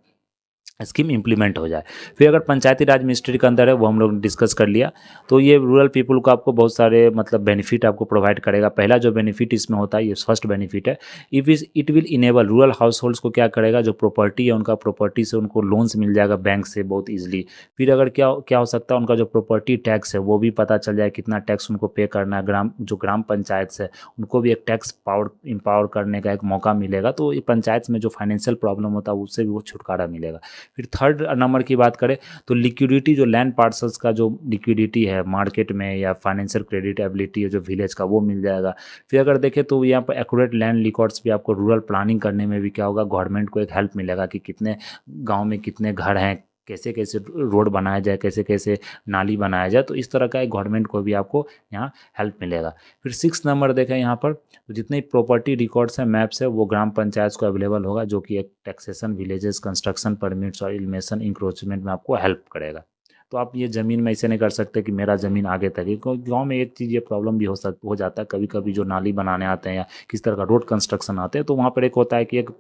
स्कीम इम्प्लीमेंट हो जाए। फिर अगर पंचायती राज मिनिस्ट्री के अंदर है, वो हम लोग ने डिस्कस कर लिया। तो ये रूरल पीपल को आपको बहुत सारे मतलब बेनिफिट आपको प्रोवाइड करेगा। पहला जो बेनिफिट इसमें होता है, ये फर्स्ट बेनिफिट है, it will enable rural house holds को क्या करेगा, जो प्रॉपर्टी है उनका, प्रॉपर्टी से उनको लोन्स मिल जाएगा बैंक से बहुत ईजिली। फिर अगर क्या क्या हो सकता है, उनका जो प्रॉपर्टी टैक्स है वो भी पता चल जाए कितना टैक्स उनको पे करना है। ग्राम पंचायत है उनको भी एक टैक्स पावर करने का एक मौका मिलेगा। तो ये पंचायत में जो फाइनेंशियल प्रॉब्लम होता है उससे भी वो छुटकारा मिलेगा। फिर थर्ड नंबर की बात करें तो लिक्विडिटी, जो लैंड पार्सल्स का जो लिक्विडिटी है मार्केट में या फाइनेंशियल क्रेडिटेबिलिटी है जो विलेज का, वो मिल जाएगा। फिर अगर देखें तो यहाँ पर एक्यूरेट लैंड रिकॉर्ड्स भी आपको रूरल प्लानिंग करने में भी क्या होगा, गवर्नमेंट को एक हेल्प मिलेगा कि कितने गाँव में कितने घर हैं, कैसे कैसे रोड बनाया जाए, कैसे कैसे नाली बनाया जाए। तो इस तरह का एक गवर्नमेंट को भी आपको यहाँ हेल्प मिलेगा। फिर 6 नंबर देखें यहाँ पर, तो जितने प्रॉपर्टी रिकॉर्ड्स हैं, मैप्स है, वो ग्राम पंचायत को अवेलेबल होगा, जो कि एक टैक्सेशन, विलेजेस, कंस्ट्रक्शन परमिट्स और इल्मेशन इंक्रोचमेंट में आपको हेल्प करेगा। तो आप ये ज़मीन में ऐसे नहीं कर सकते कि मेरा ज़मीन आगे तक है, क्योंकि गाँव में एक चीज़ ये प्रॉब्लम भी हो जाता है कभी कभी, जो नाली बनाने आते हैं या किस तरह का रोड कंस्ट्रक्शन आते हैं, तो वहाँ पर एक होता है कि एक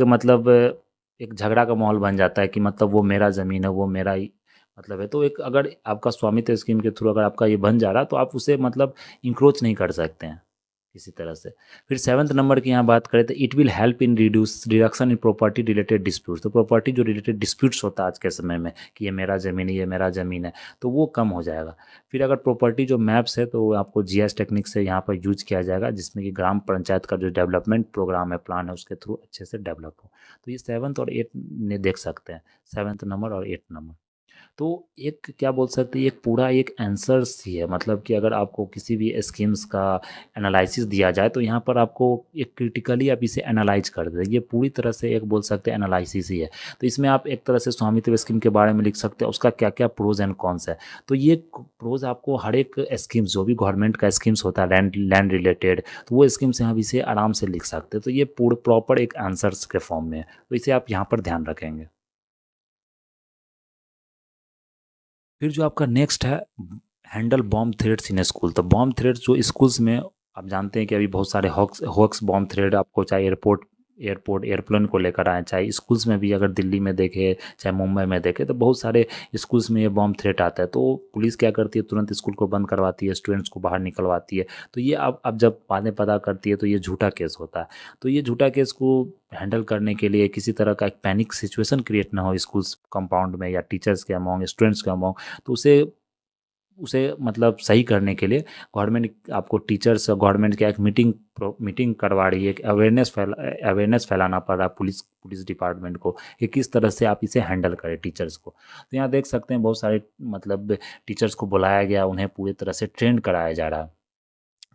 मतलब एक झगड़ा का माहौल बन जाता है कि मतलब वो मेरा ज़मीन है, वो मेरा ही मतलब है। तो एक अगर आपका स्वामित्व स्कीम के थ्रू अगर आपका ये बन जा रहा है तो आप उसे मतलब इंक्रोच नहीं कर सकते हैं किसी तरह से। फिर 7th नंबर की यहाँ बात करें तो it will help in reduction in property related disputes. तो प्रॉपर्टी जो रिलेटेड डिस्प्यूट्स होता है आज के समय में कि ये मेरा ज़मीन है, ये मेरा ज़मीन है, तो वो कम हो जाएगा। फिर अगर प्रॉपर्टी जो मैप्स है तो आपको जीएस टेक्निक से यहाँ पर यूज किया जाएगा, जिसमें कि ग्राम पंचायत का जो डेवलपमेंट प्रोग्राम है, प्लान है, उसके थ्रू अच्छे से डेवलप हो। तो ये 7th और 8th ने देख सकते हैं, 7th नंबर और 8th नंबर। तो एक क्या बोल सकते हैं, एक पूरा एक आंसर्स ही है, मतलब कि अगर आपको किसी भी स्कीम्स का एनालिसिस दिया जाए तो यहाँ पर आपको एक क्रिटिकली आप इसे एनालाइज कर दें। ये पूरी तरह से एक बोल सकते हैं एनालिसिस ही है। तो इसमें आप एक तरह से स्वामित्व स्कीम के बारे में लिख सकते हैं, उसका क्या क्या प्रोज एंड कॉन्स है। तो ये प्रोज आपको हर एक स्कीम्स, जो भी गवर्नमेंट का स्कीम्स होता है लैंड रिलेटेड, तो वो स्कीम्स यहाँ इसे आराम से लिख सकते हैं। तो ये पूरा प्रॉपर एक आंसर्स के फॉर्म में है, तो इसे आप यहाँ पर ध्यान रखेंगे। फिर जो आपका नेक्स्ट है, handle bomb threads in school. तो बॉम्ब थ्रेड्स जो स्कूल्स में आप जानते हैं कि अभी बहुत सारे हॉक्स बॉम्ब थ्रेड आपको, चाहे एयरप्लेन को लेकर आए, चाहे स्कूल्स में भी अगर दिल्ली में देखे, चाहे मुंबई में देखे, तो बहुत सारे स्कूल्स में ये बॉम्ब थ्रेट आता है। तो पुलिस क्या करती है, तुरंत स्कूल को बंद करवाती है, स्टूडेंट्स को बाहर निकलवाती है। तो ये अब जब बातें पता करती है तो ये झूठा केस होता है। तो ये झूठा केस को हैंडल करने के लिए किसी तरह का एक पैनिक सिचुएशन क्रिएट ना हो स्कूल्स कंपाउंड में या टीचर्स के अमॉन्ग, स्टूडेंट्स के अमॉन्ग, तो उसे मतलब सही करने के लिए गवर्नमेंट आपको टीचर्स, गवर्नमेंट की एक मीटिंग करवा रही है, एक अवेयरनेस फैलाना पड़ रहा है पुलिस डिपार्टमेंट को कि किस तरह से आप इसे हैंडल करें टीचर्स को। तो यहाँ देख सकते हैं बहुत सारे मतलब टीचर्स को बुलाया गया, उन्हें पूरी तरह से ट्रेंड कराया जा रहा है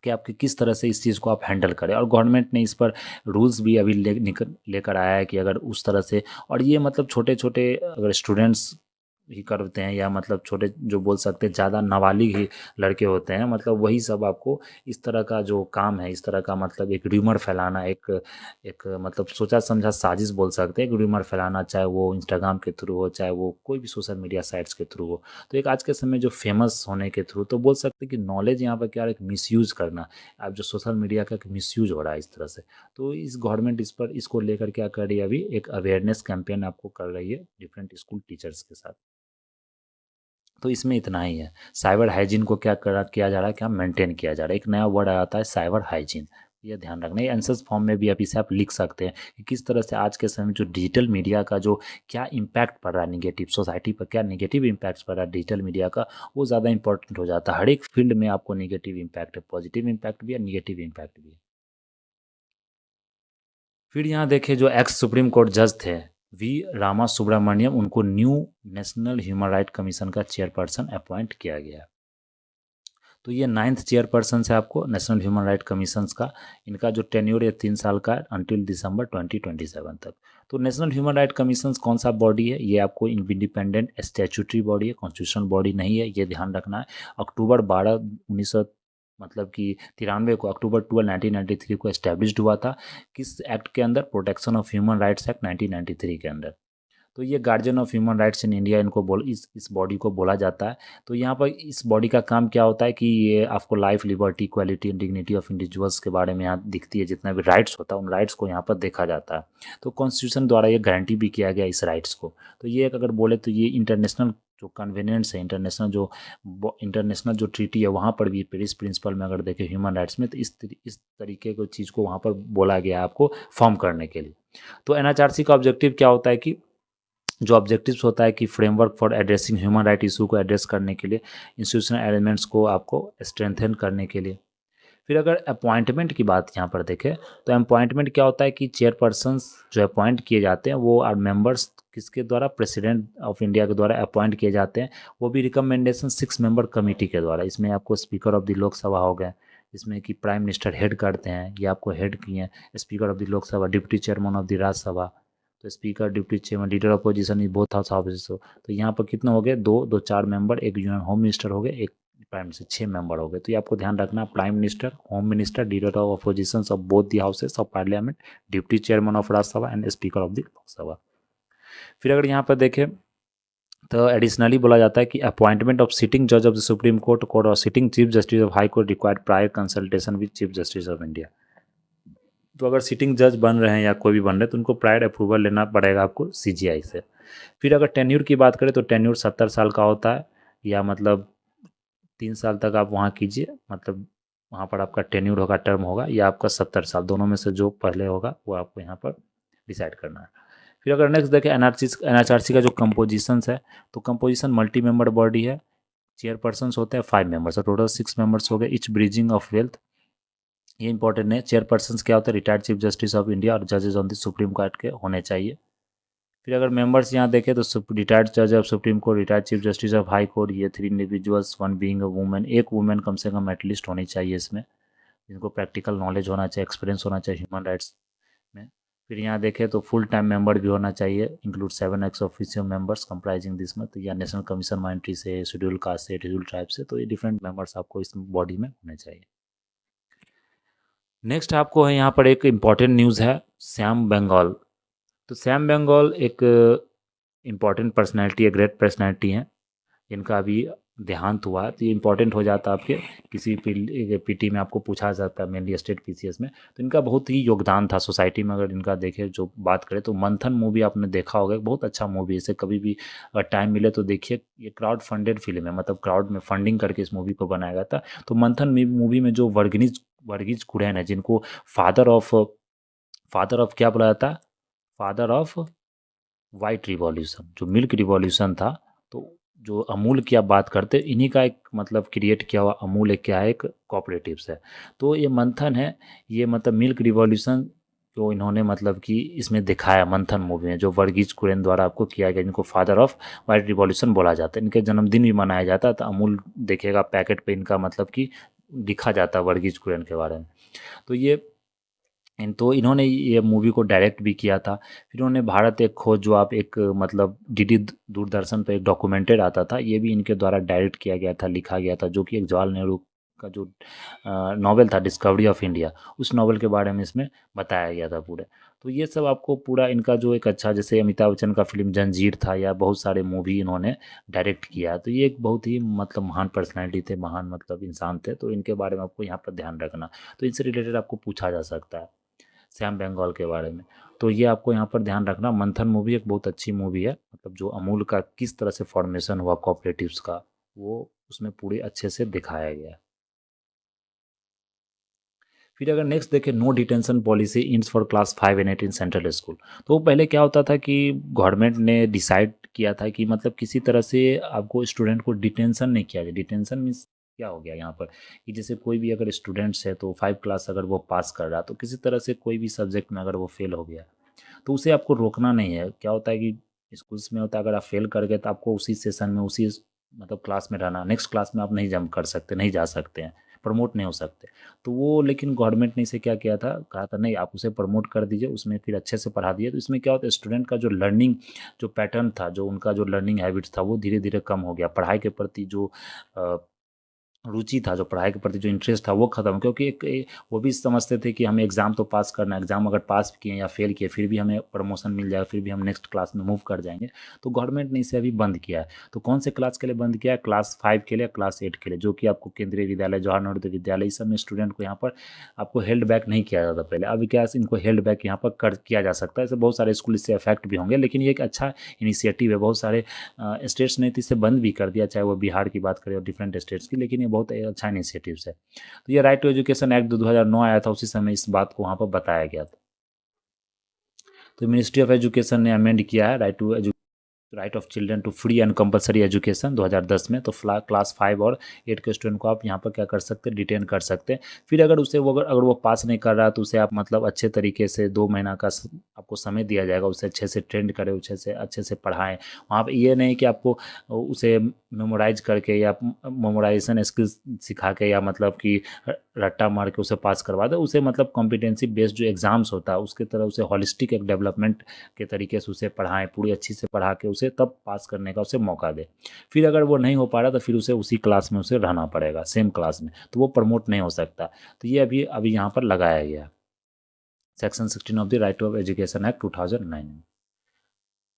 कि आपके किस तरह से इस चीज़ को आप हैंडल करें। और गवर्नमेंट ने इस पर रूल्स भी अभी लेकर आया है कि अगर उस तरह से, और ये मतलब छोटे छोटे अगर स्टूडेंट्स ही करते हैं, या मतलब छोटे जो बोल सकते हैं ज़्यादा नाबालिग ही लड़के होते हैं, मतलब वही सब आपको इस तरह का जो काम है, इस तरह का मतलब एक र्यूमर फैलाना, एक एक मतलब सोचा समझा साजिश बोल सकते हैं, एक र्यूमर फैलाना, चाहे वो इंस्टाग्राम के थ्रू हो, चाहे वो कोई भी सोशल मीडिया साइट्स के थ्रू हो। तो एक आज के समय जो फेमस होने के थ्रू, तो बोल सकते हैं कि नॉलेज यहाँ पर क्या है, एक मिसयूज़ करना। अब जो सोशल मीडिया का एक मिसयूज़ हो रहा है इस तरह से, तो इस गवर्नमेंट इस पर इसको लेकर क्या कर रही है, अभी एक अवेयरनेस कैंपेन आपको कर रही है डिफरेंट स्कूल टीचर्स के साथ। तो इसमें इतना ही है। साइबर हाइजीन को क्या करा किया जा रहा है, क्या मेंटेन किया जा रहा है। एक नया वर्ड आता है साइबर हाइजीन, ये ध्यान रखना। ये आंसर्स फॉर्म में भी आप इसे आप लिख सकते हैं कि किस तरह से आज के समय में जो डिजिटल मीडिया का जो क्या इम्पैक्ट पड़ रहा है, निगेटिव सोसाइटी पर क्या निगेटिव इम्पैक्ट पड़ रहा है डिजिटल मीडिया का, वो ज़्यादा इंपॉर्टेंट हो जाता है। हर एक फील्ड में आपको निगेटिव इम्पैक्ट है, पॉजिटिव इम्पैक्ट भी है, निगेटिव इम्पैक्ट भी है। फिर यहाँ देखिए जो एक्स सुप्रीम कोर्ट जज थे वी रामा सुब्रमण्यम, उनको new national human right commission का चेयरपर्सन अपॉइंट किया गया। तो ये 9th चेयरपर्सन है आपको नेशनल ह्यूमन राइट कमीशंस का। इनका जो टेन्योर है 3 साल का है, अंटिल दिसंबर 2027 तक। तो नेशनल ह्यूमन राइट कमीशंस कौन सा बॉडी है, ये आपको इंडिपेंडेंट स्टैट्यूटरी बॉडी है, कॉन्स्टिट्यूशनल बॉडी नहीं है, ये ध्यान रखना है। अक्टूबर 12 1900 मतलब कि 93 को, अक्टूबर 12 1993 को एस्टेब्लिश्ड हुआ था। किस एक्ट के अंदर, protection of human rights act 1993 के अंदर। तो ये guardian of human rights in India इनको इस बॉडी को बोला जाता है। तो यहाँ पर इस बॉडी का काम क्या होता है कि ये आपको life, liberty, equality and dignity of individuals के बारे में यहाँ दिखती है, जितना भी राइट्स होता है उन राइट्स को यहाँ पर देखा जाता है। तो कॉन्स्टिट्यूशन द्वारा ये गारंटी भी किया गया इस राइट्स को। तो ये एक अगर बोले तो ये इंटरनेशनल जो कन्वेनियंस है, इंटरनेशनल जो ट्रीटी है वहाँ पर भी, पेरिस प्रिंसिपल में अगर देखें ह्यूमन राइट्स में, तो इस तरीके की चीज़ को वहाँ पर बोला गया है आपको फॉर्म करने के लिए। तो एनएचआरसी का ऑब्जेक्टिव क्या होता है कि जो ऑब्जेक्टिव्स होता है कि framework for addressing human right issue को एड्रेस करने के लिए, इंस्टीट्यूशनल एलिमेंट्स को आपको स्ट्रेंथन करने के लिए। फिर अगर अपॉइंटमेंट की बात यहाँ पर देखें, तो अपॉइंटमेंट क्या होता है कि चेयरपर्सन्स जो अपॉइंट किए जाते हैं वो आर मेंबर्स किसके द्वारा, प्रेसिडेंट ऑफ इंडिया के द्वारा अपॉइंट किए जाते हैं। वो भी रिकमेंडेशन 6 मेंबर कमेटी के द्वारा। इसमें आपको स्पीकर ऑफ द लोकसभा हो गए, इसमें कि प्राइम मिनिस्टर हेड करते हैं, ये आपको हेड किए हैं। Speaker of the Lok Sabha, deputy chairman of the Rajya Sabha, तो speaker, deputy chairman, leader opposition is both house office. तो यहाँ पर कितने हो गए, दो दो 4 मेंबर, एक यूनियन होम मिनिस्टर हो गए, एक प्राइम मिनिस्टर, 6 मेंबर हो गए। तो ये आपको ध्यान रखना, prime minister, home minister, leader of opposition of both the houses of parliament, deputy chairman of Rajya Sabha and speaker of the Lok Sabha. फिर अगर यहाँ पर देखें तो एडिशनली बोला जाता है कि अपॉइंटमेंट ऑफ सिटिंग जज ऑफ द सुप्रीम कोर्ट और sitting chief justice of high court required prior consultation with chief justice of India. तो अगर सिटिंग जज बन रहे हैं या कोई भी बन रहे हैं तो उनको प्रायर अप्रूवल लेना पड़ेगा आपको सीजीआई से। फिर अगर टेन्यूर की बात करें तो टेन्यूर 70 साल का होता है, या मतलब 3 साल तक आप वहाँ कीजिए, मतलब वहाँ पर आपका टेन्यूर होगा, टर्म होगा, या आपका 70 साल, दोनों में से जो पहले होगा वो आपको यहाँ पर डिसाइड करना है। फिर अगर नेक्स्ट देखें एनएचआरसी का जो कंपोजिशंस है, तो कंपोजिशन मल्टी मेंबर बॉडी है। चेयरपर्सन होते हैं 5 मेंबर्स, और टोटल 6 मेंबर्स हो गए, इच ब्रिजिंग ऑफ वेल्थ। ये इंपॉर्टेंट है। चेयरपर्सन क्या होता है, retired chief justice of India और जजेस ऑन द सुप्रीम कोर्ट के होने चाहिए। फिर अगर मेंबर्स यहाँ देखें तो रिटायर्ड जज of supreme court, retired chief justice of high court, ये 3 इंडिविजुअल्स, 1 बीइंग अ वुमेन, एक वुमेन कम से कम एटलीस्ट होनी चाहिए इसमें, जिनको प्रैक्टिकल नॉलेज होना चाहिए, एक्सपीरियंस होना चाहिए ह्यूमन राइट्स में। फिर यहाँ देखें तो फुल टाइम मेंबर भी होना चाहिए, include 7 x official members comprising this में, तो या नेशनल कमीशन माइनॉरिटी से, शेड्यूल कास्ट से, शेड्यूल ट्राइब से, तो ये डिफरेंट मेंबर्स आपको इस बॉडी में होने चाहिए। नेक्स्ट आपको है यहाँ पर एक इम्पॉर्टेंट न्यूज़ है, श्याम बेंगल। तो श्याम बेंगल एक इम्पॉर्टेंट पर्सनैलिटी है, ग्रेट पर्सनैलिटी हैं, जिनका अभी देहांत हुआ। तो ये इंपॉर्टेंट हो जाता है आपके किसी पीटी में, आपको पूछा जाता है मेनली स्टेट पीसीएस में। तो इनका बहुत ही योगदान था सोसाइटी में। अगर इनका देखें जो बात करें तो मंथन मूवी आपने देखा होगा, बहुत अच्छा मूवी है, इसे कभी भी अगर टाइम मिले तो देखिए। ये क्राउड फंडेड फिल्म है, मतलब क्राउड में फंडिंग करके इस मूवी को बनाया गया था। तो मंथन मूवी में जो वर्गीज कुरियन है, जिनको फादर ऑफ क्या बोला जाता है, फादर ऑफ वाइट रिवॉल्यूशन, जो मिल्क रिवॉल्यूशन था। तो जो अमूल की आप बात करते हैं, इन्हीं का एक मतलब क्रिएट किया हुआ अमूल एक क्या है, एक कोऑपरेटिव्स है। तो ये मंथन है, ये मतलब मिल्क रिवॉल्यूशन जो इन्होंने मतलब कि इसमें दिखाया मंथन मूवी में, जो वर्गीज कुरियन द्वारा आपको किया गया, जिनको फादर ऑफ वाइट रिवॉल्यूशन बोला जाता है। इनके जन्मदिन भी मनाया जाता है, तो अमूल देखिएगा पैकेट पे इनका मतलब कि लिखा जाता है वर्गीज कुरियन के बारे में। तो ये तो इन्होंने ये मूवी को डायरेक्ट भी किया था। फिर उन्होंने भारत एक खोज, जो आप एक मतलब डीडी दूरदर्शन पे एक डॉक्यूमेंटेड आता था, ये भी इनके द्वारा डायरेक्ट किया गया था, लिखा गया था, जो कि एक जवाहरलाल नेहरू का जो नॉवेल था डिस्कवरी ऑफ इंडिया, उस नॉवेल के बारे में इसमें बताया गया था पूरे। तो ये सब आपको पूरा इनका जो एक अच्छा, जैसे अमिताभ बच्चन का फिल्म जंजीर था, या बहुत सारे मूवी इन्होंने डायरेक्ट किया। तो ये एक बहुत ही मतलब महान पर्सनैलिटी थे, महान मतलब इंसान थे, तो इनके बारे में आपको यहाँ पर ध्यान रखना। तो इनसे रिलेटेड आपको पूछा जा सकता है श्याम बेंगॉल के बारे में। तो ये आपको यहाँ पर ध्यान रखना। मंथन मूवी एक बहुत अच्छी मूवी है, मतलब जो अमूल का किस तरह से फॉर्मेशन हुआ कोऑपरेटिव्स का, वो उसमें पूरे अच्छे से दिखाया गया है। फिर अगर नेक्स्ट देखें, नो डिटेंशन पॉलिसी इंस for class 5 and 8 in central school. तो पहले क्या होता था कि गवर्नमेंट ने डिसाइड किया था कि मतलब किसी तरह से आपको स्टूडेंट को डिटेंशन नहीं किया जाए। डिटेंशन मीन्स क्या हो गया यहाँ पर, कि जैसे कोई भी अगर स्टूडेंट्स है तो 5 क्लास अगर वो पास कर रहा, तो किसी तरह से कोई भी सब्जेक्ट में अगर वो फेल हो गया, तो उसे आपको रोकना नहीं है। क्या होता है कि स्कूल्स में होता है, अगर आप फेल कर गए तो आपको उसी सेशन में, उसी मतलब क्लास में रहना, नेक्स्ट क्लास में आप नहीं जंप कर सकते, नहीं जा सकते हैं, प्रमोट नहीं हो सकते। तो वो लेकिन गवर्नमेंट ने इसे क्या किया था, कहा था नहीं आप उसे प्रमोट कर दीजिए, उसमें फिर अच्छे से पढ़ा दिए। तो इसमें क्या होता है, स्टूडेंट का जो लर्निंग जो पैटर्न था, जो उनका जो लर्निंग हैबिट्स था, वो धीरे धीरे कम हो गया। पढ़ाई के प्रति जो रुचि था, जो पढ़ाई के प्रति जो इंटरेस्ट था, वो खत्म। क्योंकि वो भी समझते थे कि हमें एग्ज़ाम तो पास करना है, एग्ज़ाम अगर पास किए या फेल किए फिर भी हमें प्रमोशन मिल जाएगा, फिर भी हम नेक्स्ट क्लास में मूव कर जाएंगे। तो गवर्नमेंट ने इसे अभी बंद किया है। तो कौन से क्लास के लिए बंद किया है, क्लास 5 के लिए, क्लास 8 के लिए, जो कि आपको केंद्रीय विद्यालय, जवाहर नवोदय विद्यालय, इस सब में स्टूडेंट को यहाँ पर आपको हेल्ड बैक नहीं किया जाता पहले। अभी क्या इनको हेल्ड बैक यहाँ पर कर किया जा सकता है। ऐसे बहुत सारे स्कूल इससे अफेक्ट भी होंगे, लेकिन ये एक अच्छा इनिशिएटिव है। बहुत सारे स्टेट्स ने तो इसे बंद भी कर दिया, चाहे वो बिहार की बात करें और डिफरेंट स्टेट्स की, लेकिन ये बहुत अच्छा इनिशिएटिव्स है। तो ये राइट टू एजुकेशन एक्ट 2009 आया था, उसी समय इस बात को वहाँ पर बताया गया था। तो मिनिस्ट्री ऑफ एजुकेशन ने अमेंड किया है right of children to free and compulsory education 2010 में। तो क्लास 5 और 8 के स्टूडेंट को आप यहाँ पर क्या कर सकते हैं, डिटेन कर सकते हैं। फिर अगर उसे वो अगर वो पास नहीं कर रहा, तो उसे आप मतलब अच्छे तरीके से 2 महीना का आपको समय दिया जाएगा, उसे अच्छे से ट्रेंड करें, अच्छे से पढ़ाएं। वहाँ पर ये नहीं कि आपको उसे मेमोराइज करके या मेमोराइजेशन स्किल्स सिखा के या मतलब कि रट्टा मार के उसे पास करवा दे। उसे मतलब कॉम्पिटेंसी बेस्ड जो एग्ज़ाम्स होता है, उसके तरह उसे हॉलिस्टिक एक डेवलपमेंट के तरीके से उसे पढ़ाएं, पूरी अच्छी से पढ़ा के उसे तब पास करने का उसे मौका दे। फिर अगर वो नहीं हो पा रहा, तो फिर उसे उसी क्लास में उसे रहना पड़ेगा, सेम क्लास में, तो वो प्रमोट नहीं हो सकता। तो ये अभी अभी यहाँ पर लगाया गया, section 16 of the right of education act 2009 में।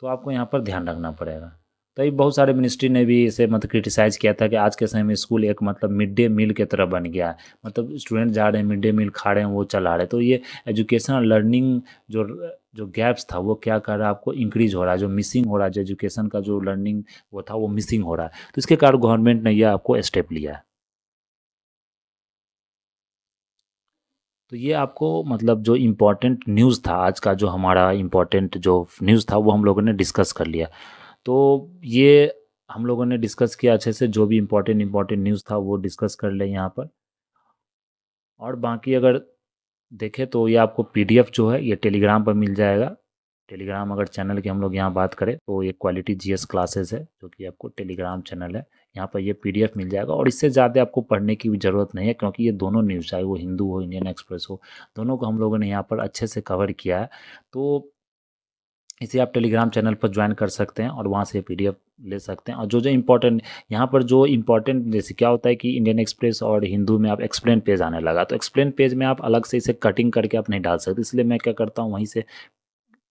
तो आपको यहाँ पर ध्यान रखना पड़ेगा। तो ये बहुत सारे मिनिस्ट्री ने भी इसे मतलब क्रिटिसाइज़ किया था कि आज के समय में स्कूल एक मतलब मिड डे मील की तरह बन गया है। मतलब स्टूडेंट जा रहे हैं, मिड डे मील खा रहे हैं, वो चला रहे हैं। तो ये एजुकेशनल लर्निंग जो जो गैप्स था, वो क्या कर रहा है, आपको इंक्रीज हो रहा है, जो मिसिंग हो रहा है, जो एजुकेशन का जो लर्निंग वो था, वो मिसिंग हो रहा है। तो इसके कारण गवर्नमेंट ने यह आपको स्टेप लिया है। तो ये आपको मतलब जो इम्पोर्टेंट न्यूज़ था, आज का जो हमारा इम्पोर्टेंट जो न्यूज़ था, वो हम लोगों ने डिस्कस कर लिया। तो ये हम लोगों ने डिस्कस किया अच्छे से, जो भी इम्पोर्टेंट न्यूज़ था वो डिस्कस कर ले यहाँ पर। और बाकी अगर देखें तो ये आपको पीडीएफ जो है ये टेलीग्राम पर मिल जाएगा। टेलीग्राम अगर चैनल की हम लोग यहाँ बात करें, तो ये क्वालिटी जीएस क्लासेस है, जो कि आपको टेलीग्राम चैनल है, यहाँ पर ये पीडीएफ मिल जाएगा। और इससे ज़्यादा आपको पढ़ने की भी ज़रूरत नहीं है, क्योंकि ये दोनों न्यूज़, चाहे वो हिंदू हो, इंडियन एक्सप्रेस हो, दोनों को हम लोगों ने यहाँ पर अच्छे से कवर किया है। तो इसे आप टेलीग्राम चैनल पर ज्वाइन कर सकते हैं और वहाँ से पीडीएफ ले सकते हैं। और जो जो इम्पोर्टेंट यहाँ पर जो इम्पोर्टेंट, जैसे क्या होता है कि इंडियन एक्सप्रेस और हिंदू में आप एक्सप्लेन पेज आने लगा, तो एक्सप्लेन पेज में आप अलग से इसे कटिंग करके आप नहीं डाल सकते। इसलिए मैं क्या करता हूँ, वहीं से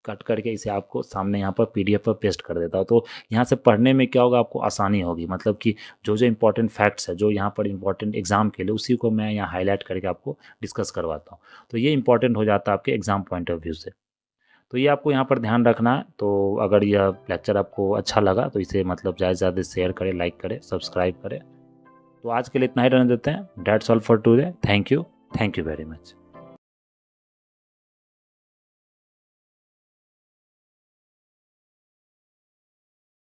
कट करके इसे आपको सामने यहाँ पर पीडीएफ पर पेस्ट कर देता हूँ। तो यहाँ से पढ़ने में क्या होगा, आपको आसानी होगी। मतलब कि जो जो इम्पोर्टेंट फैक्ट्स है, जो यहाँ पर इम्पोर्टेंट एग्जाम के लिए, उसी को मैं यहाँ हाईलाइट करके आपको डिस्कस करवाता हूँ। तो ये इंपॉर्टेंट हो जाता है आपके एग्जाम पॉइंट ऑफ व्यू से। तो ये आपको यहाँ पर ध्यान रखना है। तो अगर यह लेक्चर आपको अच्छा लगा, तो इसे मतलब ज़्यादा से ज़्यादा शेयर करें, लाइक करें, सब्सक्राइब करें। तो आज के लिए इतना ही रहने देते हैं। That's all for today. Thank you very much.